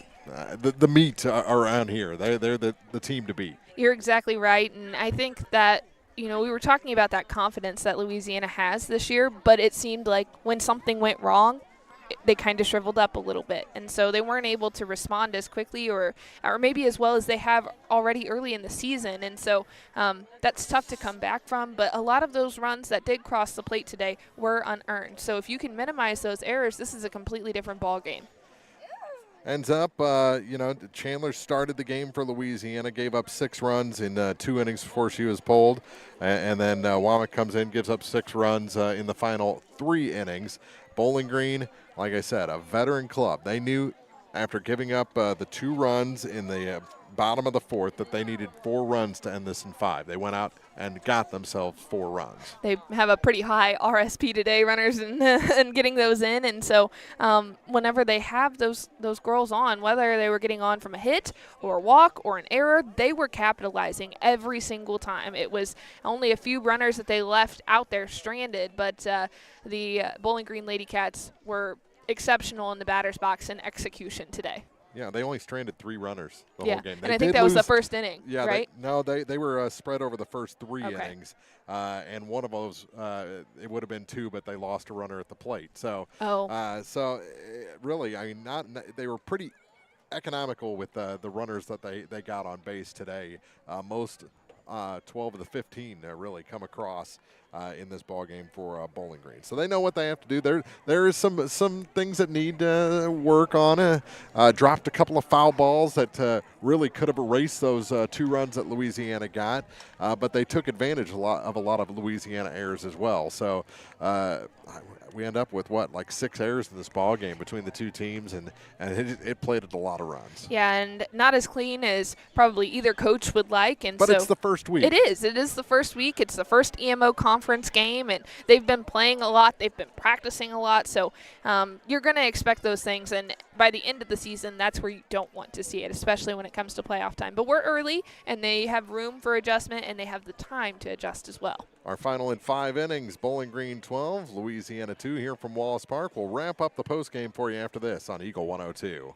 the meat around here. They're the team to beat. You're exactly right, and I think that we were talking about that confidence that Louisiana has this year, but it seemed like when something went wrong, they kind of shriveled up a little bit, and so they weren't able to respond as quickly or maybe as well as they have already early in the season, and so that's tough to come back from. But a lot of those runs that did cross the plate today were unearned, so if you can minimize those errors, this is a completely different ball game. Ends up, Chandler started the game for Louisiana, gave up 6 runs in 2 innings before she was pulled. And then Womack comes in, gives up 6 runs in the final 3 innings. Bowling Green, like I said, a veteran club. They knew after giving up the 2 runs in the bottom of the 4th that they needed 4 runs to end this in 5. They went out and got themselves 4 runs. They have a pretty high RSP today, runners, and getting those in. And so whenever they have those girls on, whether they were getting on from a hit or a walk or an error, they were capitalizing every single time. It was only a few runners that they left out there stranded, but the Bowling Green LadyCats were exceptional in the batter's box and execution today. Yeah, they only stranded 3 runners the whole game. And I think that was the first inning, yeah, right? They were spread over the first 3 innings, and one of those, it would have been 2, but they lost a runner at the plate. So, really, I mean, they were pretty economical with the runners that they got on base today. Most 12 of the 15 really come across in this ball game for Bowling Green. So they know what they have to do. There is some things that need work on. Dropped a couple of foul balls that really could have erased those 2 runs that Louisiana got, but they took advantage of a lot of Louisiana errors as well. So we end up with like 6 errors in this ball game between the 2 teams, and it played at a lot of runs. Yeah, and not as clean as probably either coach would like. But it's the first week. It is the first week. It's the first EMO conference game, and they've been playing a lot. They've been practicing a lot, so you're going to expect those things. And by the end of the season, that's where you don't want to see it, especially when it comes to playoff time. But we're early, and they have room for adjustment, and they have the time to adjust as well. Our final in 5 innings, Bowling Green 12, Louisiana 2 here from Wallace Park. We'll wrap up the postgame for you after this on Eagle 102.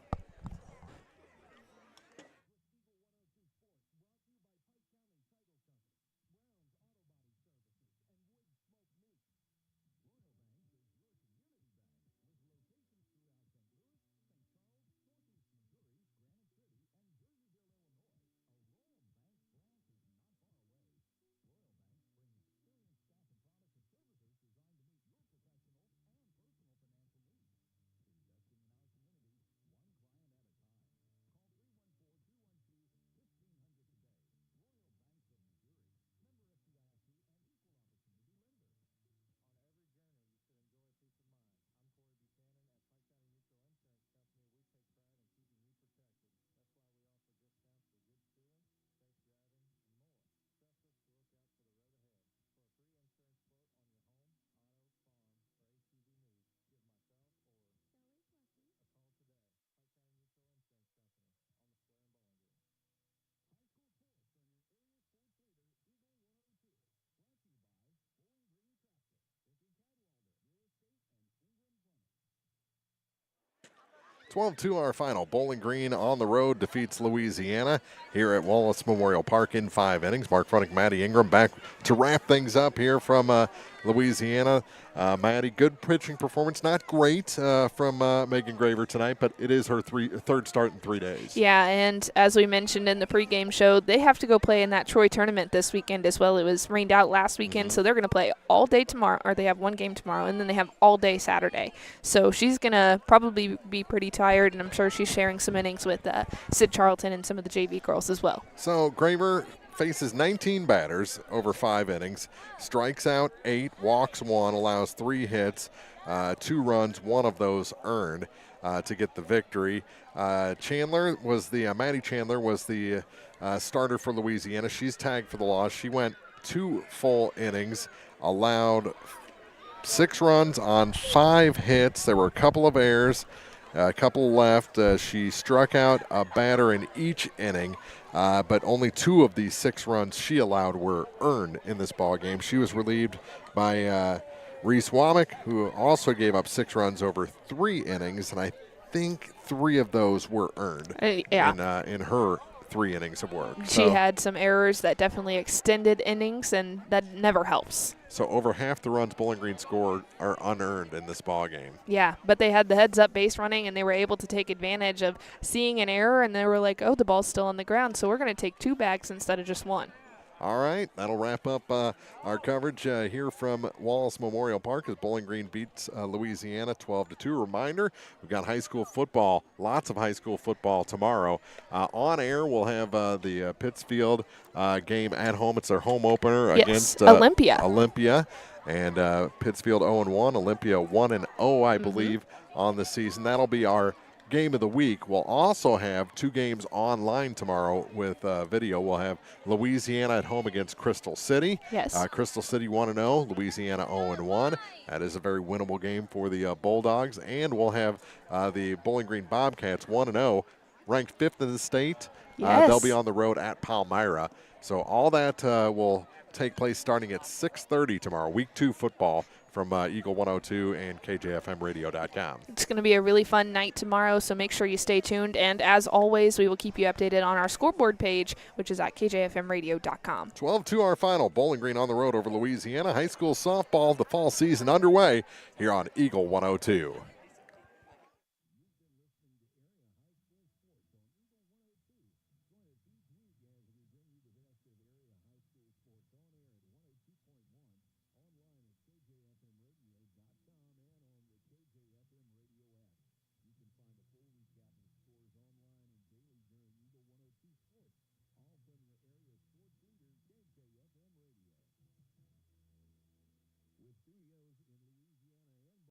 (12-2) our final. Bowling Green on the road defeats Louisiana here at Wallace Memorial Park in 5 innings. Mark Fronick, Maddie Ingram back to wrap things up here from Louisiana. Maddie, good pitching performance. Not great from Megan Graver tonight, but it is her third start in 3 days. Yeah, and as we mentioned in the pregame show, they have to go play in that Troy tournament this weekend as well. It was rained out last weekend, so they're going to play all day tomorrow, or they have 1 game tomorrow, and then they have all day Saturday. So she's going to probably be pretty tired, and I'm sure she's sharing some innings with Sid Charlton and some of the JV girls as well. So Graver faces 19 batters over 5 innings, strikes out 8, walks 1, allows 3 hits, 2 runs, 1 of those earned to get the victory. Maddie Chandler was the starter for Louisiana. She's tagged for the loss. She went 2 full innings, allowed 6 runs on 5 hits. There were a couple of errors, a couple left. She struck out a batter in each inning. But only 2 of these 6 runs she allowed were earned in this ball game. She was relieved by Reese Womack, who also gave up 6 runs over 3 innings. And I think 3 of those were earned in her 3 innings of work. She had some errors that definitely extended innings, and that never helps. So over half the runs Bowling Green scored are unearned in this ball game. Yeah, but they had the heads-up base running, and they were able to take advantage of seeing an error, and they were like, oh, the ball's still on the ground, so we're going to take 2 bags instead of just 1. All right, that'll wrap up our coverage here from Wallace Memorial Park as Bowling Green beats Louisiana 12-2. Reminder, we've got high school football, lots of high school football tomorrow. On air, we'll have the Pittsfield game at home. It's their home opener against Olympia. And Pittsfield 0-1, Olympia 1-0, I believe, on the season. That'll be our game of the week. We'll also have 2 games online tomorrow with video. We'll have Louisiana at home against Crystal City. Yes. Crystal City 1-0, Louisiana 0-1. That is a very winnable game for the Bulldogs. And we'll have the Bowling Green Bobcats 1-0, ranked 5th in the state. Yes. They'll be on the road at Palmyra. So all that will take place starting at 6:30 tomorrow. Week 2 football from Eagle 102 and KJFMradio.com. It's going to be a really fun night tomorrow, so make sure you stay tuned. And as always, we will keep you updated on our scoreboard page, which is at KJFMradio.com. 12-2 our final. Bowling Green on the road over Louisiana. High school softball, the fall season underway here on Eagle 102.